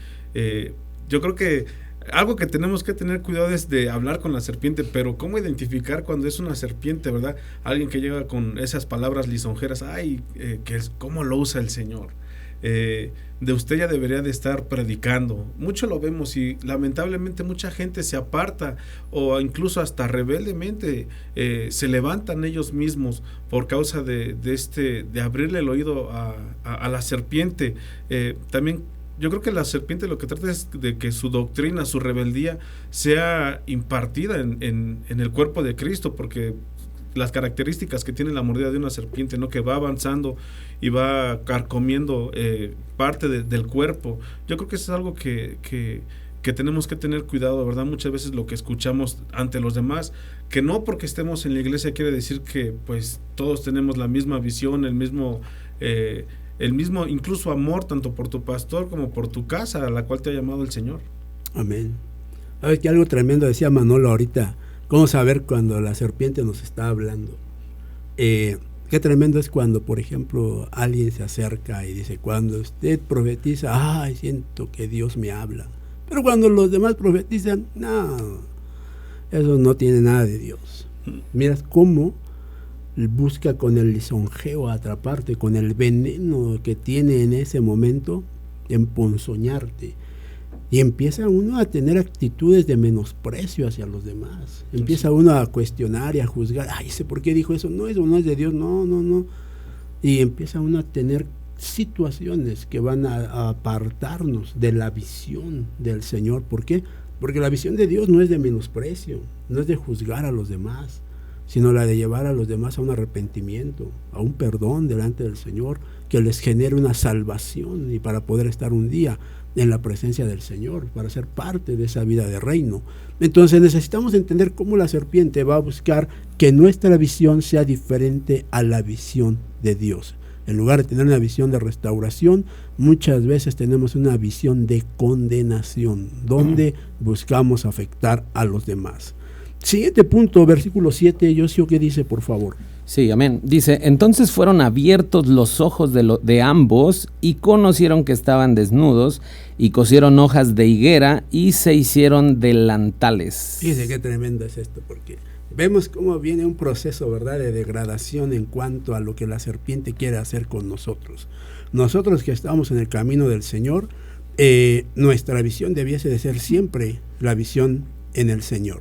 Yo creo que algo que tenemos que tener cuidado es de hablar con la serpiente, pero cómo identificar cuando es una serpiente, ¿verdad? Alguien que llega con esas palabras lisonjeras, cómo lo usa el Señor. De usted ya debería de estar predicando. Mucho lo vemos y lamentablemente mucha gente se aparta, o incluso hasta rebeldemente se levantan ellos mismos por causa de abrirle el oído a la serpiente. También yo creo que la serpiente lo que trata es de que su doctrina, su rebeldía sea impartida en el cuerpo de Cristo, porque las características que tiene la mordida de una serpiente, ¿no? Que va avanzando y va carcomiendo parte del cuerpo. Yo creo que eso es algo que tenemos que tener cuidado, ¿verdad? Muchas veces lo que escuchamos ante los demás, que no porque estemos en la iglesia quiere decir que pues todos tenemos la misma visión, el mismo incluso amor, tanto por tu pastor como por tu casa a la cual te ha llamado el Señor. Amén. ¿Sabes que algo tremendo decía Manolo ahorita? ¿Cómo saber cuando la serpiente nos está hablando? Qué tremendo es cuando, por ejemplo, alguien se acerca y dice, cuando usted profetiza, ay, siento que Dios me habla. Pero cuando los demás profetizan, no, eso no tiene nada de Dios. Miras cómo busca con el lisonjeo atraparte, con el veneno que tiene en ese momento, emponzoñarte. Y empieza uno a tener actitudes de menosprecio hacia los demás. Empieza uno a cuestionar y a juzgar. Ay, ¿por qué dijo eso? No, eso no es de Dios. No. Y empieza uno a tener situaciones que van a apartarnos de la visión del Señor. ¿Por qué? Porque la visión de Dios no es de menosprecio, no es de juzgar a los demás, sino la de llevar a los demás a un arrepentimiento, a un perdón delante del Señor, que les genere una salvación y para poder estar un día en la presencia del Señor, para ser parte de esa vida de reino. Entonces necesitamos entender cómo la serpiente va a buscar que nuestra visión sea diferente a la visión de Dios. En lugar de tener una visión de restauración, muchas veces tenemos una visión de condenación, donde buscamos afectar a los demás. Siguiente punto, versículo 7, Josio, ¿qué dice, por favor? Sí, amén. Dice, entonces fueron abiertos los ojos de ambos y conocieron que estaban desnudos y cosieron hojas de higuera y se hicieron delantales. Fíjense qué tremendo es esto, porque vemos cómo viene un proceso, ¿verdad?, de degradación en cuanto a lo que la serpiente quiere hacer con nosotros. Nosotros que estamos en el camino del Señor, nuestra visión debiese de ser siempre la visión en el Señor.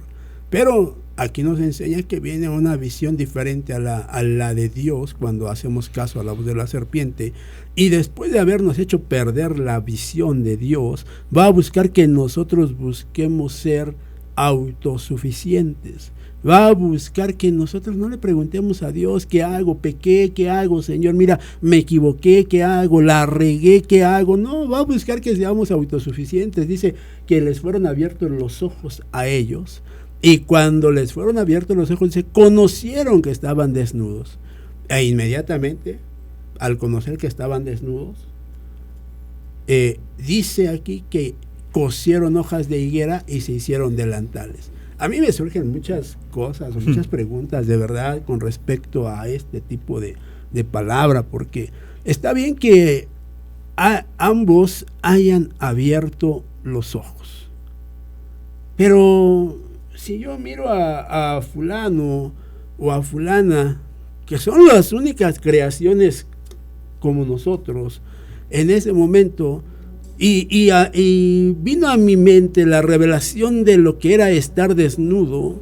Pero aquí nos enseña que viene una visión diferente a la de Dios cuando hacemos caso a la voz de la serpiente, y después de habernos hecho perder la visión de Dios, va a buscar que nosotros busquemos ser autosuficientes. Va a buscar que nosotros no le preguntemos a Dios, ¿qué hago? ¿Pequé? ¿Qué hago, Señor? Mira, me equivoqué, ¿qué hago? La regué, ¿qué hago? No, va a buscar que seamos autosuficientes. Dice que les fueron abiertos los ojos a ellos. Y cuando les fueron abiertos los ojos, dice, conocieron que estaban desnudos. E inmediatamente, al conocer que estaban desnudos, dice aquí que cosieron hojas de higuera y se hicieron delantales. A mí me surgen muchas cosas, muchas preguntas de verdad con respecto a este tipo de palabra, porque está bien que ambos hayan abierto los ojos, pero si yo miro a fulano o a fulana, que son las únicas creaciones como nosotros, en ese momento, y vino a mi mente la revelación de lo que era estar desnudo,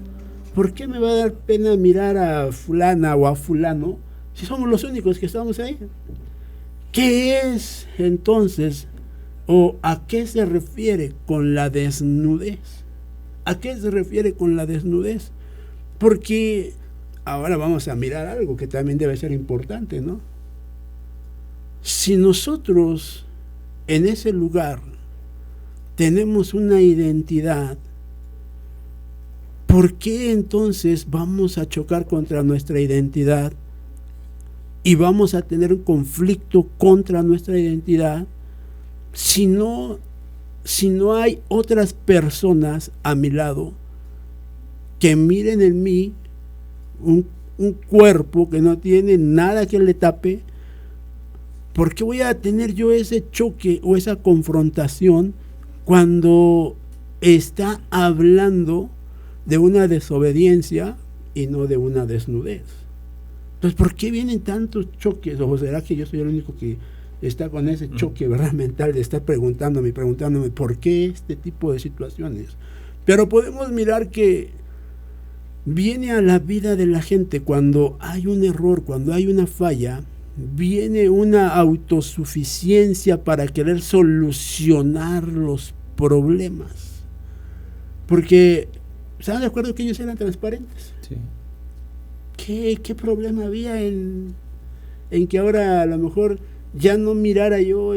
¿por qué me va a dar pena mirar a fulana o a fulano si somos los únicos que estamos ahí? ¿Qué es entonces, o a qué se refiere con la desnudez? ¿A qué se refiere con la desnudez? Porque ahora vamos a mirar algo que también debe ser importante, ¿no? Si nosotros en ese lugar tenemos una identidad, ¿por qué entonces vamos a chocar contra nuestra identidad y vamos a tener un conflicto contra nuestra identidad si no hay otras personas a mi lado que miren en mí un cuerpo que no tiene nada que le tape? ¿Por qué voy a tener yo ese choque o esa confrontación cuando está hablando de una desobediencia y no de una desnudez? Entonces, ¿por qué vienen tantos choques? ¿O será que yo soy el único que está con ese choque, verdad, mental de estar preguntándome por qué este tipo de situaciones? Pero podemos mirar que viene a la vida de la gente cuando hay un error, cuando hay una falla, viene una autosuficiencia para querer solucionar los problemas. Porque, ¿están de acuerdo que ellos eran transparentes? Sí. ¿Qué problema había en que ahora a lo mejor ya no mirara yo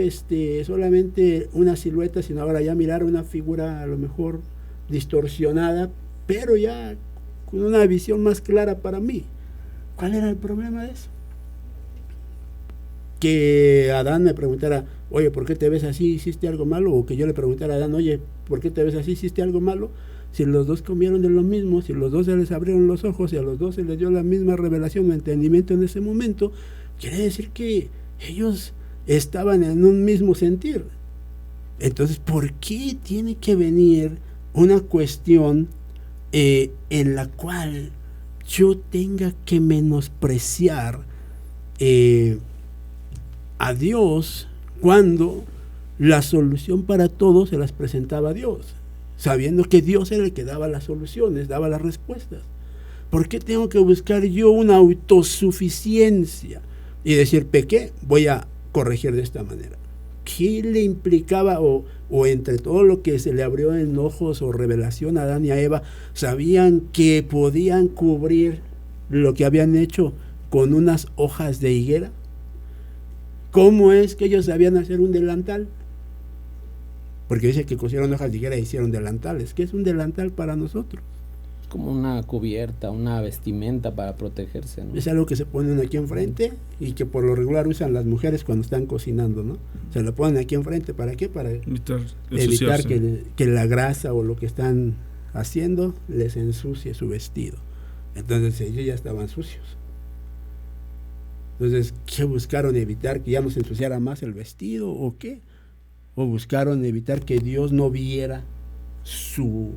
solamente una silueta, sino ahora ya mirar una figura a lo mejor distorsionada, pero ya con una visión más clara para mí? ¿Cuál era el problema de eso? Que Adán me preguntara, oye, ¿por qué te ves así? ¿Hiciste algo malo? O que yo le preguntara a Adán, oye, ¿por qué te ves así? ¿Hiciste algo malo? Si los dos comieron de lo mismo, si los dos se les abrieron los ojos y a los dos se les dio la misma revelación o entendimiento en ese momento, quiere decir que ellos estaban en un mismo sentir. Entonces, ¿por qué tiene que venir una cuestión en la cual yo tenga que menospreciar a Dios cuando la solución para todos se las presentaba a Dios, sabiendo que Dios era el que daba las soluciones, daba las respuestas? ¿Por qué tengo que buscar yo una autosuficiencia y decir, pequé, voy a corregir de esta manera? ¿Qué le implicaba o entre todo lo que se le abrió en ojos o revelación a Adán y a Eva, sabían que podían cubrir lo que habían hecho con unas hojas de higuera? ¿Cómo es que ellos sabían hacer un delantal? Porque dice que cosieron hojas de higuera e hicieron delantales. ¿Qué es un delantal para nosotros? Como una cubierta, una vestimenta para protegerse, ¿no? Es algo que se ponen aquí enfrente y que por lo regular usan las mujeres cuando están cocinando, ¿no? Se lo ponen aquí enfrente, ¿para qué? Para evitar que la grasa o lo que están haciendo les ensucie su vestido. Entonces ellos ya estaban sucios. Entonces, ¿qué buscaron evitar? ¿Que ya nos ensuciara más el vestido o qué? ¿O buscaron evitar que Dios no viera su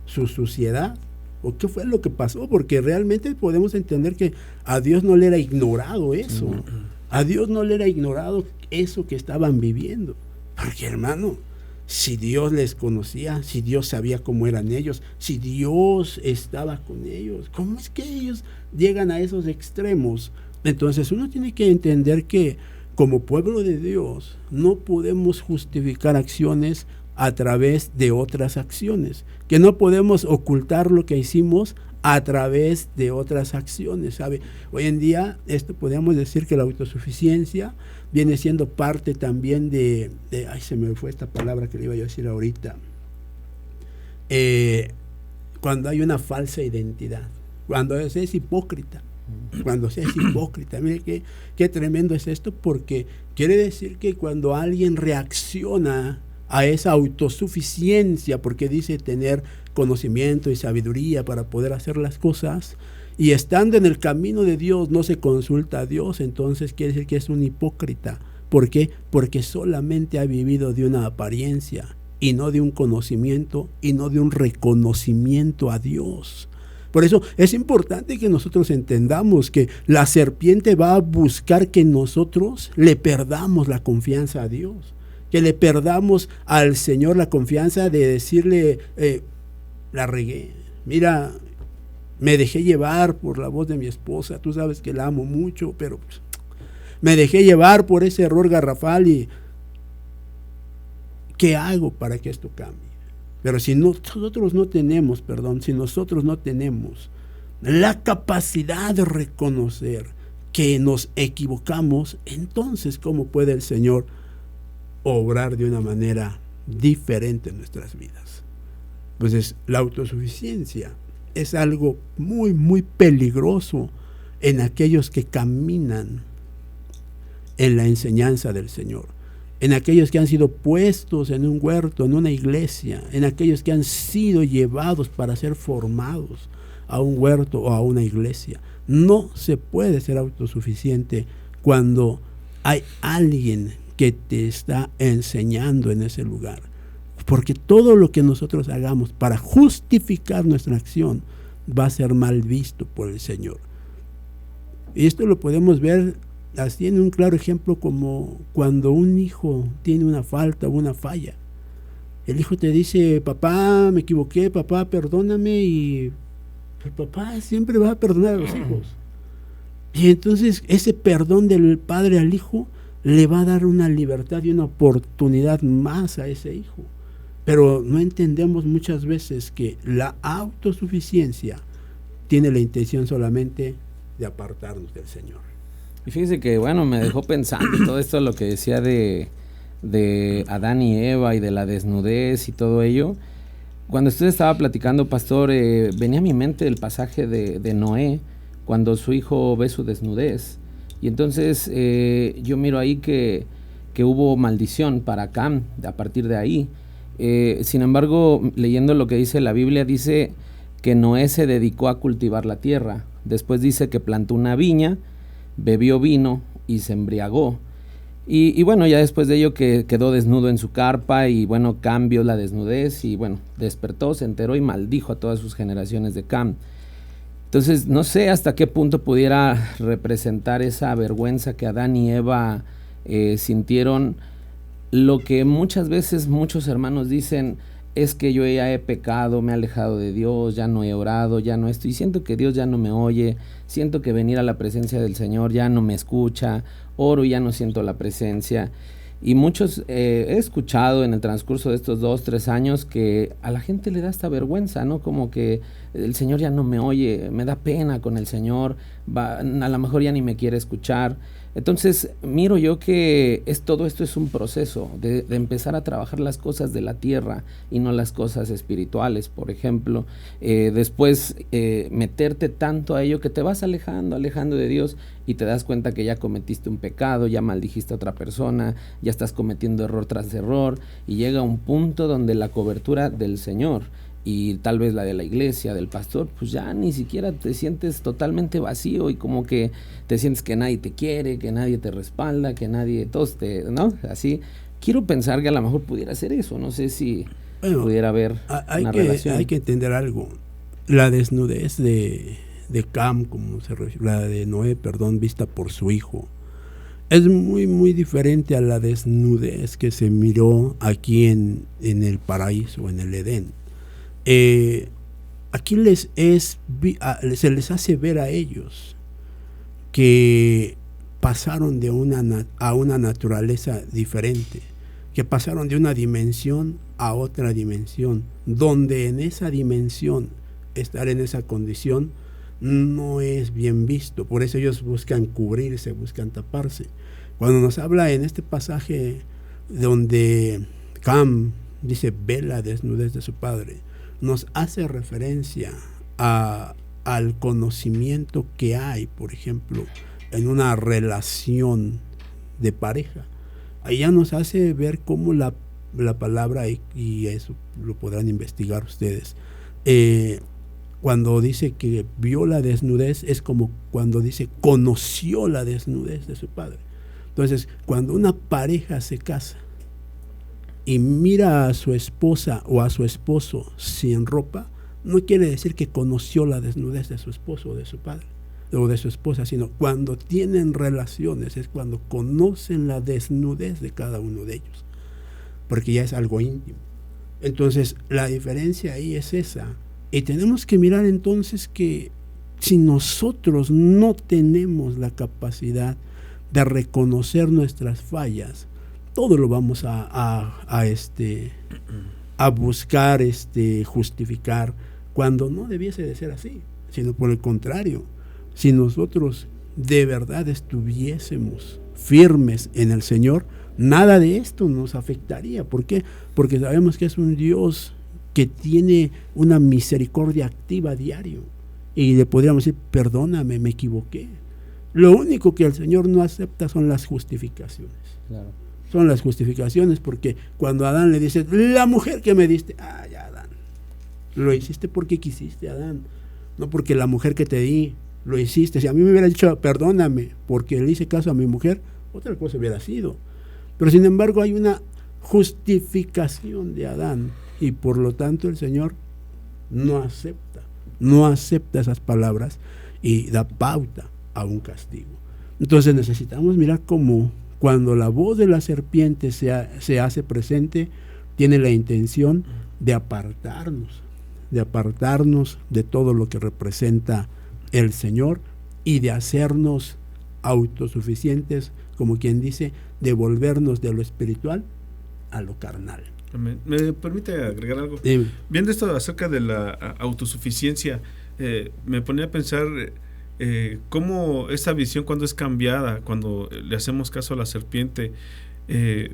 suciedad? ¿O qué fue lo que pasó? Porque realmente podemos entender que a Dios no le era ignorado eso. A Dios no le era ignorado eso que estaban viviendo. Porque, hermano, si Dios les conocía, si Dios sabía cómo eran ellos, si Dios estaba con ellos, ¿cómo es que ellos llegan a esos extremos? Entonces uno tiene que entender que como pueblo de Dios no podemos justificar acciones a través de otras acciones, que no podemos ocultar lo que hicimos a través de otras acciones, ¿sabe? Hoy en día podemos decir que la autosuficiencia viene siendo parte también de ay, se me fue esta palabra que le iba a decir ahorita, cuando hay una falsa identidad, cuando se es hipócrita. Cuando se es hipócrita, mire qué tremendo es esto, porque quiere decir que cuando alguien reacciona a esa autosuficiencia, porque dice tener conocimiento y sabiduría para poder hacer las cosas, y estando en el camino de Dios no se consulta a Dios, entonces quiere decir que es un hipócrita. ¿Por qué? Porque solamente ha vivido de una apariencia y no de un conocimiento y no de un reconocimiento a Dios. Por eso es importante que nosotros entendamos que la serpiente va a buscar que nosotros le perdamos la confianza a Dios, que le perdamos al Señor la confianza de decirle, la regué, mira, me dejé llevar por la voz de mi esposa, tú sabes que la amo mucho, pero pues, me dejé llevar por ese error garrafal y ¿qué hago para que esto cambie? Pero si nosotros no tenemos la capacidad de reconocer que nos equivocamos, entonces ¿cómo puede el Señor obrar de una manera diferente en nuestras vidas? Pues la autosuficiencia es algo muy, muy peligroso en aquellos que caminan en la enseñanza del Señor, en aquellos que han sido puestos en un huerto, en una iglesia, en aquellos que han sido llevados para ser formados a un huerto o a una iglesia. No se puede ser autosuficiente cuando hay alguien que te está enseñando en ese lugar, porque todo lo que nosotros hagamos para justificar nuestra acción va a ser mal visto por el Señor. Y esto lo podemos ver así en un claro ejemplo, como cuando un hijo tiene una falta o una falla. El hijo te dice, papá, me equivoqué, papá, perdóname, y el papá siempre va a perdonar a los hijos. Y entonces ese perdón del padre al hijo le va a dar una libertad y una oportunidad más a ese hijo. Pero no entendemos muchas veces que la autosuficiencia tiene la intención solamente de apartarnos del Señor. Y fíjese que, bueno, me dejó pensando todo esto, lo que decía de Adán y Eva y de la desnudez y todo ello. Cuando usted estaba platicando, pastor, venía a mi mente el pasaje de Noé, cuando su hijo ve su desnudez. Y entonces yo miro ahí que hubo maldición para Cam a partir de ahí. Sin embargo, leyendo lo que dice la Biblia, dice que Noé se dedicó a cultivar la tierra. Después dice que plantó una viña, bebió vino y se embriagó. Y bueno, ya después de ello que quedó desnudo en su carpa y bueno, cambió la desnudez y bueno, despertó, se enteró y maldijo a todas sus generaciones de Cam. Entonces, no sé hasta qué punto pudiera representar esa vergüenza que Adán y Eva sintieron. Lo que muchas veces muchos hermanos dicen es que yo ya he pecado, me he alejado de Dios, ya no he orado, ya no estoy, siento que Dios ya no me oye, siento que venir a la presencia del Señor ya no me escucha, oro y ya no siento la presencia. Y muchos he escuchado en el transcurso de estos 2-3 años que a la gente le da esta vergüenza, ¿no? Como que el Señor ya no me oye, me da pena con el Señor, a lo mejor ya ni me quiere escuchar. Entonces miro yo que todo esto es un proceso de empezar a trabajar las cosas de la tierra y no las cosas espirituales, por ejemplo. Después meterte tanto a ello que te vas alejando de Dios y te das cuenta que ya cometiste un pecado, ya maldijiste a otra persona, ya estás cometiendo error tras error y llega un punto donde la cobertura del Señor y tal vez la de la iglesia, del pastor, pues ya ni siquiera te sientes totalmente vacío y como que te sientes que nadie te quiere, que nadie te respalda, que nadie, todos ¿no? Así, quiero pensar que a lo mejor pudiera ser eso, no sé si pudiera haber una relación. Hay que entender algo, la desnudez de Cam, como se refiere, la de Noé, perdón, vista por su hijo, es muy, muy diferente a la desnudez que se miró aquí en el paraíso, en el Edén. Aquí se les hace ver a ellos que pasaron a una naturaleza diferente, que pasaron de una dimensión a otra dimensión, donde en esa dimensión, estar en esa condición no es bien visto. Por eso ellos buscan cubrirse, buscan taparse. Cuando nos habla en este pasaje donde Cam dice ve la desnudez de su padre, nos hace referencia al conocimiento que hay, por ejemplo, en una relación de pareja. Ahí ya nos hace ver cómo la palabra, y eso lo podrán investigar ustedes, cuando dice que vio la desnudez, es como cuando dice conoció la desnudez de su padre. Entonces, cuando una pareja se casa y mira a su esposa o a su esposo sin ropa, no quiere decir que conoció la desnudez de su esposo o de su padre o de su esposa, sino cuando tienen relaciones es cuando conocen la desnudez de cada uno de ellos, porque ya es algo íntimo. Entonces la diferencia ahí es esa, y tenemos que mirar entonces que si nosotros no tenemos la capacidad de reconocer nuestras fallas, todo lo vamos a buscar justificar, cuando no debiese de ser así, sino por el contrario. Si nosotros de verdad estuviésemos firmes en el Señor, nada de esto nos afectaría. ¿Por qué? Porque sabemos que es un Dios que tiene una misericordia activa diario y le podríamos decir, perdóname, me equivoqué. Lo único que el Señor no acepta son las justificaciones. Claro. Son las justificaciones, porque cuando Adán le dice, la mujer que me diste, ya Adán, lo hiciste porque quisiste, Adán, no porque la mujer que te di, lo hiciste. Si a mí me hubiera dicho, perdóname, porque le hice caso a mi mujer, otra cosa hubiera sido. Pero sin embargo hay una justificación de Adán, y por lo tanto el Señor no acepta esas palabras y da pauta a un castigo. Entonces necesitamos mirar cómo cuando la voz de la serpiente se hace presente, tiene la intención de apartarnos de todo lo que representa el Señor y de hacernos autosuficientes, como quien dice, de volvernos de lo espiritual a lo carnal. ¿Me permite agregar algo? Viendo esto acerca de la autosuficiencia, me ponía a pensar cómo esa visión, cuando es cambiada, cuando le hacemos caso a la serpiente,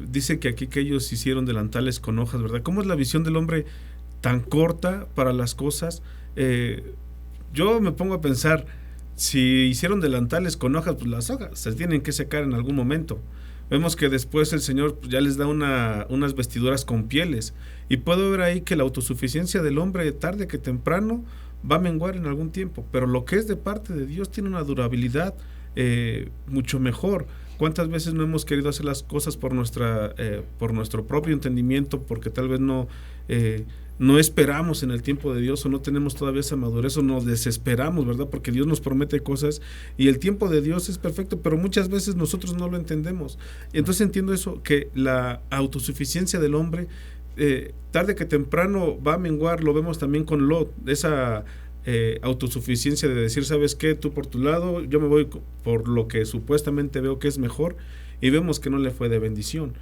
dice que aquí que ellos hicieron delantales con hojas, ¿verdad? ¿Cómo es la visión del hombre tan corta para las cosas? Yo me pongo a pensar, si hicieron delantales con hojas, pues las hojas se tienen que secar en algún momento. Vemos que después el Señor ya les da unas vestiduras con pieles. Y puedo ver ahí que la autosuficiencia del hombre, tarde que temprano, va a menguar en algún tiempo. Pero lo que es de parte de Dios tiene una durabilidad mucho mejor. ¿Cuántas veces no hemos querido hacer las cosas por nuestro propio entendimiento, porque tal vez no esperamos en el tiempo de Dios, o no tenemos todavía esa madurez, o nos desesperamos, ¿verdad? Porque Dios nos promete cosas y el tiempo de Dios es perfecto, pero muchas veces nosotros no lo entendemos. Entonces entiendo eso, que la autosuficiencia del hombre tarde que temprano va a menguar. Lo vemos también con Lot, esa autosuficiencia de decir, ¿sabes qué? Tú por tu lado, yo me voy por lo que supuestamente veo que es mejor, y vemos que no le fue de bendición.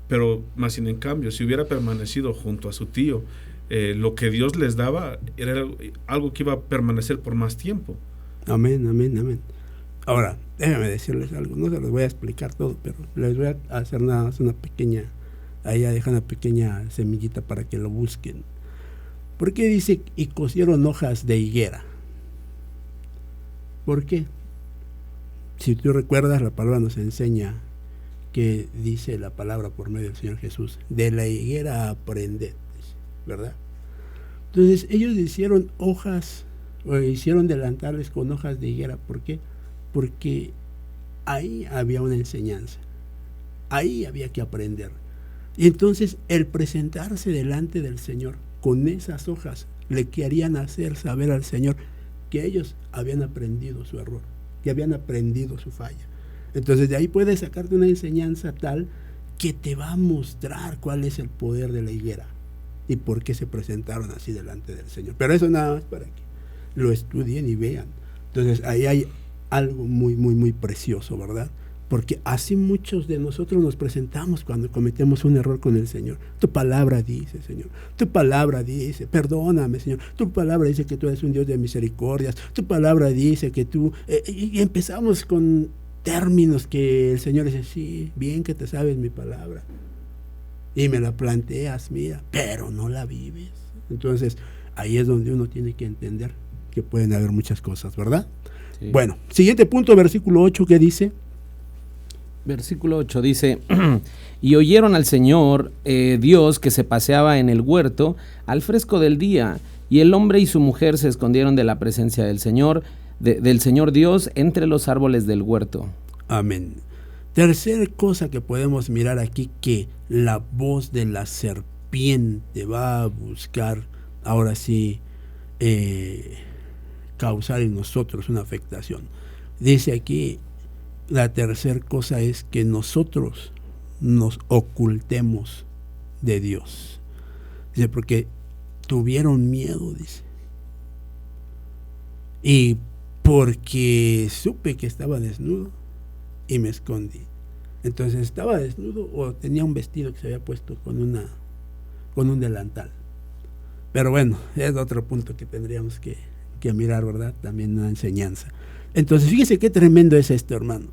Pero más sin en cambio, si hubiera permanecido junto a su tío, lo que Dios les daba era algo que iba a permanecer por más tiempo. Amén, amén, amén. Ahora, déjenme decirles algo, no se los voy a explicar todo, pero les voy a hacer nada más una pequeña, ahí deja una pequeña semillita para que lo busquen. ¿Por qué dice y cosieron hojas de higuera? ¿Por qué? Si tú recuerdas, la palabra nos enseña que dice la palabra por medio del Señor Jesús, de la higuera aprended, ¿verdad? Entonces ellos hicieron hojas, o hicieron delantales con hojas de higuera. ¿Por qué? Porque ahí había una enseñanza, ahí había que aprender. Y entonces el presentarse delante del Señor con esas hojas le querían hacer saber al Señor que ellos habían aprendido su error, que habían aprendido su falla. Entonces de ahí puedes sacarte una enseñanza tal que te va a mostrar cuál es el poder de la higuera y por qué se presentaron así delante del Señor. Pero eso nada más para que lo estudien y vean. Entonces ahí hay algo muy, muy, muy precioso, ¿verdad? Porque así muchos de nosotros nos presentamos cuando cometemos un error con el Señor. Tu palabra dice, Señor, tu palabra dice, perdóname, Señor, tu palabra dice que tú eres un Dios de misericordias, tu palabra dice que tú... y empezamos con términos que el Señor dice, sí, bien que te sabes mi palabra, y me la planteas, mira, pero no la vives. Entonces, ahí es donde uno tiene que entender que pueden haber muchas cosas, ¿verdad? Sí. Bueno, siguiente punto, versículo 8, ¿qué dice? Versículo 8 dice, y oyeron al Señor Dios que se paseaba en el huerto al fresco del día, y el hombre y su mujer se escondieron de la presencia del Señor, del Señor Dios entre los árboles del huerto. Amén. Tercera cosa que podemos mirar aquí, que la voz de la serpiente va a buscar, ahora sí, causar en nosotros una afectación. Dice aquí, la tercera cosa es que nosotros nos ocultemos de Dios. Dice, porque tuvieron miedo, dice. Y porque supe que estaba desnudo y me escondí. Entonces estaba desnudo o tenía un vestido que se había puesto con un delantal. Pero bueno, es otro punto que tendríamos que mirar, ¿verdad? También una enseñanza. Entonces fíjese qué tremendo es esto, hermano.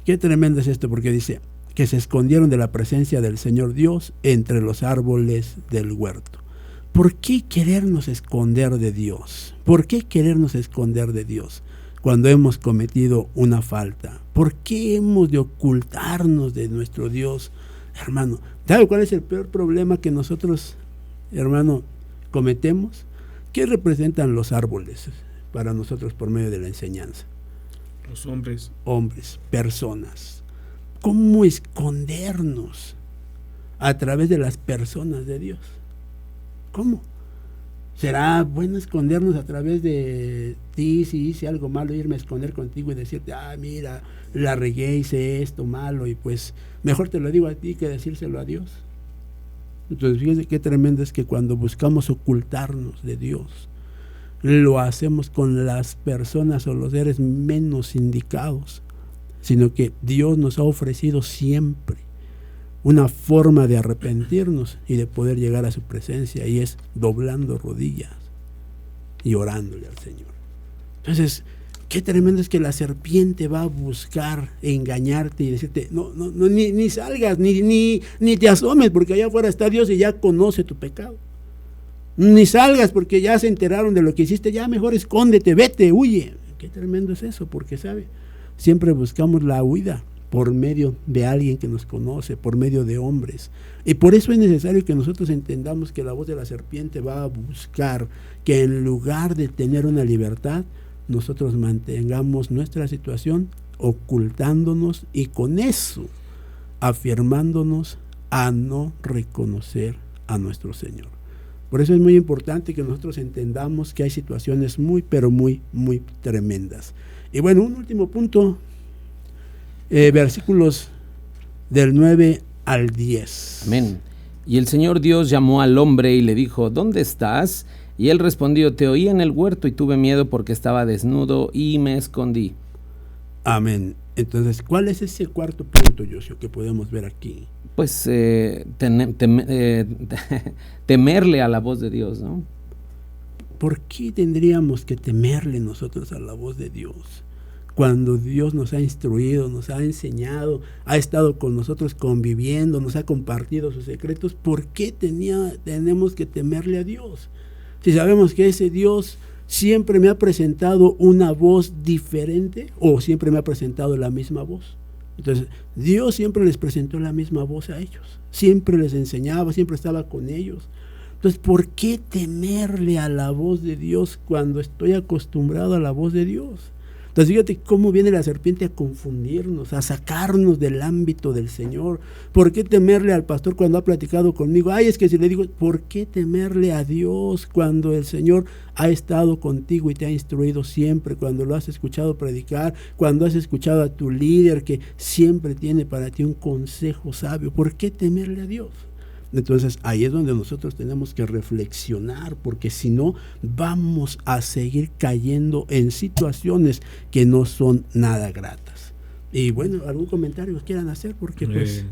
Qué tremendo es esto, porque dice que se escondieron de la presencia del Señor Dios entre los árboles del huerto. ¿Por qué querernos esconder de Dios? ¿Por qué querernos esconder de Dios cuando hemos cometido una falta? ¿Por qué hemos de ocultarnos de nuestro Dios, hermano? ¿Sabe cuál es el peor problema que nosotros, hermano, cometemos? ¿Qué representan los árboles para nosotros por medio de la enseñanza? Los hombres. Hombres, personas. ¿Cómo escondernos a través de las personas de Dios? ¿Cómo? ¿Será bueno escondernos a través de ti si hice algo malo, irme a esconder contigo y decirte, mira, la regué, hice esto malo, y pues mejor te lo digo a ti que decírselo a Dios? Entonces fíjense qué tremendo es que cuando buscamos ocultarnos de Dios, lo hacemos con las personas o los seres menos indicados, sino que Dios nos ha ofrecido siempre una forma de arrepentirnos y de poder llegar a su presencia, y es doblando rodillas y orándole al Señor. Entonces, qué tremendo es que la serpiente va a buscar engañarte y decirte, no, ni salgas, ni te asomes, porque allá afuera está Dios y ya conoce tu pecado. Ni salgas porque ya se enteraron de lo que hiciste, ya mejor escóndete, vete, huye. Qué tremendo es eso, porque sabe, siempre buscamos la huida por medio de alguien que nos conoce, por medio de hombres. Y por eso es necesario que nosotros entendamos que la voz de la serpiente va a buscar que en lugar de tener una libertad, nosotros mantengamos nuestra situación ocultándonos y con eso afirmándonos a no reconocer a nuestro Señor. Por eso es muy importante que nosotros entendamos que hay situaciones muy, pero muy, muy tremendas. Y bueno, un último punto, versículos del 9 al 10. Amén. Y el Señor Dios llamó al hombre y le dijo, ¿dónde estás? Y él respondió, te oí en el huerto y tuve miedo porque estaba desnudo y me escondí. Amén. Entonces, ¿cuál es ese cuarto punto, Josio, que podemos ver aquí? Pues temerle a la voz de Dios, ¿no? ¿Por qué tendríamos que temerle nosotros a la voz de Dios? Cuando Dios nos ha instruido, nos ha enseñado, ha estado con nosotros conviviendo, nos ha compartido sus secretos, ¿por qué tenemos que temerle a Dios? Si sabemos que ese Dios siempre me ha presentado una voz diferente o siempre me ha presentado la misma voz. Entonces, Dios siempre les presentó la misma voz a ellos, siempre les enseñaba, siempre estaba con ellos. Entonces, ¿por qué temerle a la voz de Dios cuando estoy acostumbrado a la voz de Dios? Entonces, fíjate cómo viene la serpiente a confundirnos, a sacarnos del ámbito del Señor. ¿Por qué temerle al pastor cuando ha platicado conmigo? Ay, es que si le digo, ¿por qué temerle a Dios cuando el Señor ha estado contigo y te ha instruido siempre? Cuando lo has escuchado predicar, cuando has escuchado a tu líder que siempre tiene para ti un consejo sabio. ¿Por qué temerle a Dios? Entonces ahí es donde nosotros tenemos que reflexionar, porque si no vamos a seguir cayendo en situaciones que no son nada gratas. Y bueno, algún comentario que quieran hacer, porque pues...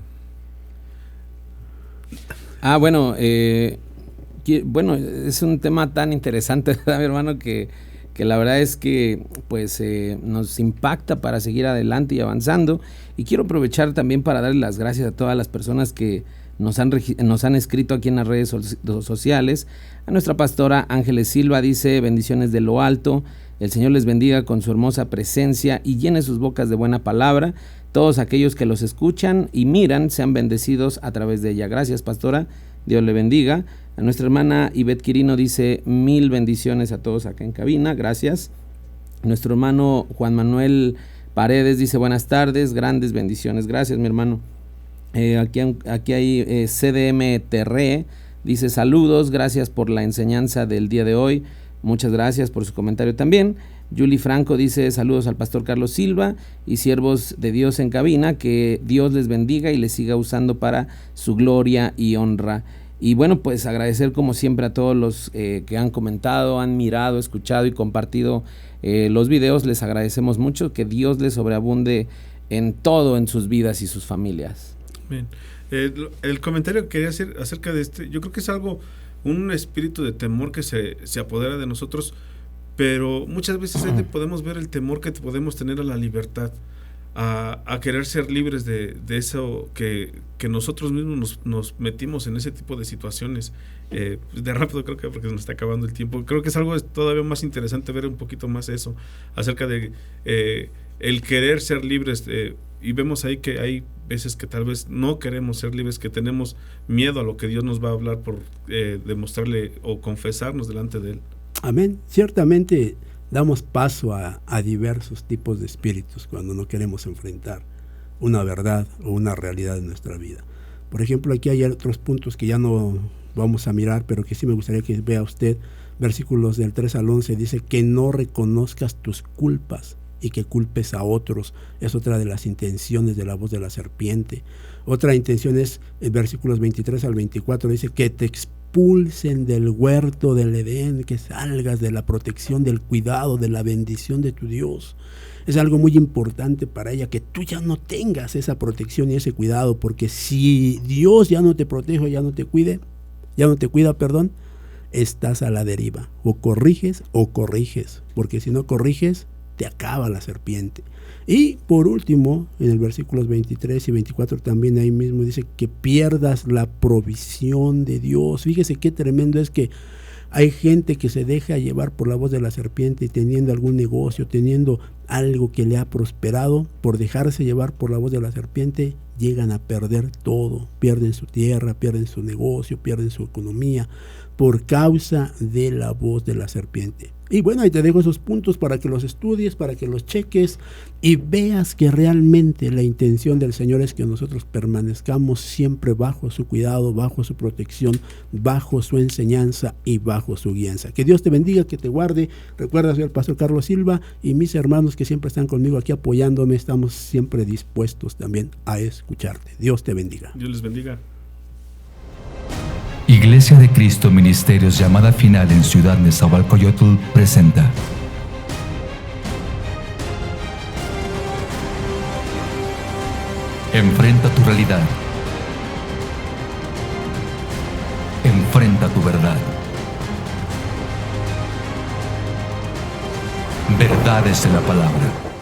Bueno, es un tema tan interesante, ¿verdad, mi hermano? Que la verdad es que pues nos impacta para seguir adelante y avanzando. Y quiero aprovechar también para darle las gracias a todas las personas que nos han escrito aquí en las redes sociales. A nuestra pastora Ángeles Silva dice, bendiciones de lo alto, el Señor les bendiga con su hermosa presencia y llene sus bocas de buena palabra. Todos aquellos que los escuchan y miran sean bendecidos a través de ella. Gracias, pastora, Dios le bendiga. A nuestra hermana Ivette Quirino dice, 1000 bendiciones a todos acá en cabina, gracias. Nuestro hermano Juan Manuel Paredes dice, buenas tardes, grandes bendiciones, gracias, mi hermano. Aquí hay CDM Terre, dice saludos, gracias por la enseñanza del día de hoy, muchas gracias por su comentario también. Julie Franco dice saludos al pastor Carlos Silva y siervos de Dios en cabina, que Dios les bendiga y les siga usando para su gloria y honra. Y bueno, pues agradecer como siempre a todos los que han comentado, han mirado, escuchado y compartido los videos, les agradecemos mucho, que Dios les sobreabunde en todo en sus vidas y sus familias. Bien. El comentario que quería hacer acerca de yo creo que es un espíritu de temor que se apodera de nosotros, pero muchas veces ahí podemos ver el temor que podemos tener a la libertad, a querer ser libres de eso que nosotros mismos nos metimos en ese tipo de situaciones. De rápido, creo que porque nos está acabando el tiempo, creo que es algo todavía más interesante ver un poquito más eso, acerca de el querer ser libres, y vemos ahí que hay veces que tal vez no queremos ser libres, que tenemos miedo a lo que Dios nos va a hablar por demostrarle o confesarnos delante de Él. Amén. Ciertamente damos paso a diversos tipos de espíritus cuando no queremos enfrentar una verdad o una realidad en nuestra vida. Por ejemplo, aquí hay otros puntos que ya no vamos a mirar, pero que sí me gustaría que vea usted. Versículos del 3 al 11 dice que no reconozcas tus culpas y que culpes a otros. Es otra de las intenciones de la voz de la serpiente. Otra intención es, en versículos 23 al 24, dice que te expulsen del huerto del Edén, que salgas de la protección, del cuidado, de la bendición de tu Dios. Es algo muy importante para ella, que tú ya no tengas esa protección y ese cuidado, porque si Dios ya no te protege, ya no te cuida, estás a la deriva. O corriges, porque si no corriges, te acaba la serpiente. Y por último, en el versículos 23 y 24 también ahí mismo dice que pierdas la provisión de Dios. Fíjese qué tremendo es que hay gente que se deja llevar por la voz de la serpiente y teniendo algún negocio, teniendo algo que le ha prosperado, por dejarse llevar por la voz de la serpiente, llegan a perder todo. Pierden su tierra, pierden su negocio, pierden su economía por causa de la voz de la serpiente. Y bueno, ahí te dejo esos puntos para que los estudies, para que los cheques y veas que realmente la intención del Señor es que nosotros permanezcamos siempre bajo su cuidado, bajo su protección, bajo su enseñanza y bajo su guianza. Que Dios te bendiga, que te guarde. Recuerda, soy el pastor Carlos Silva y mis hermanos que siempre están conmigo aquí apoyándome, estamos siempre dispuestos también a escucharte. Dios te bendiga. Dios les bendiga. Iglesia de Cristo Ministerios Llamada Final en Ciudad Nezahualcóyotl presenta Enfrenta tu realidad. Enfrenta tu verdad. Verdades de la palabra.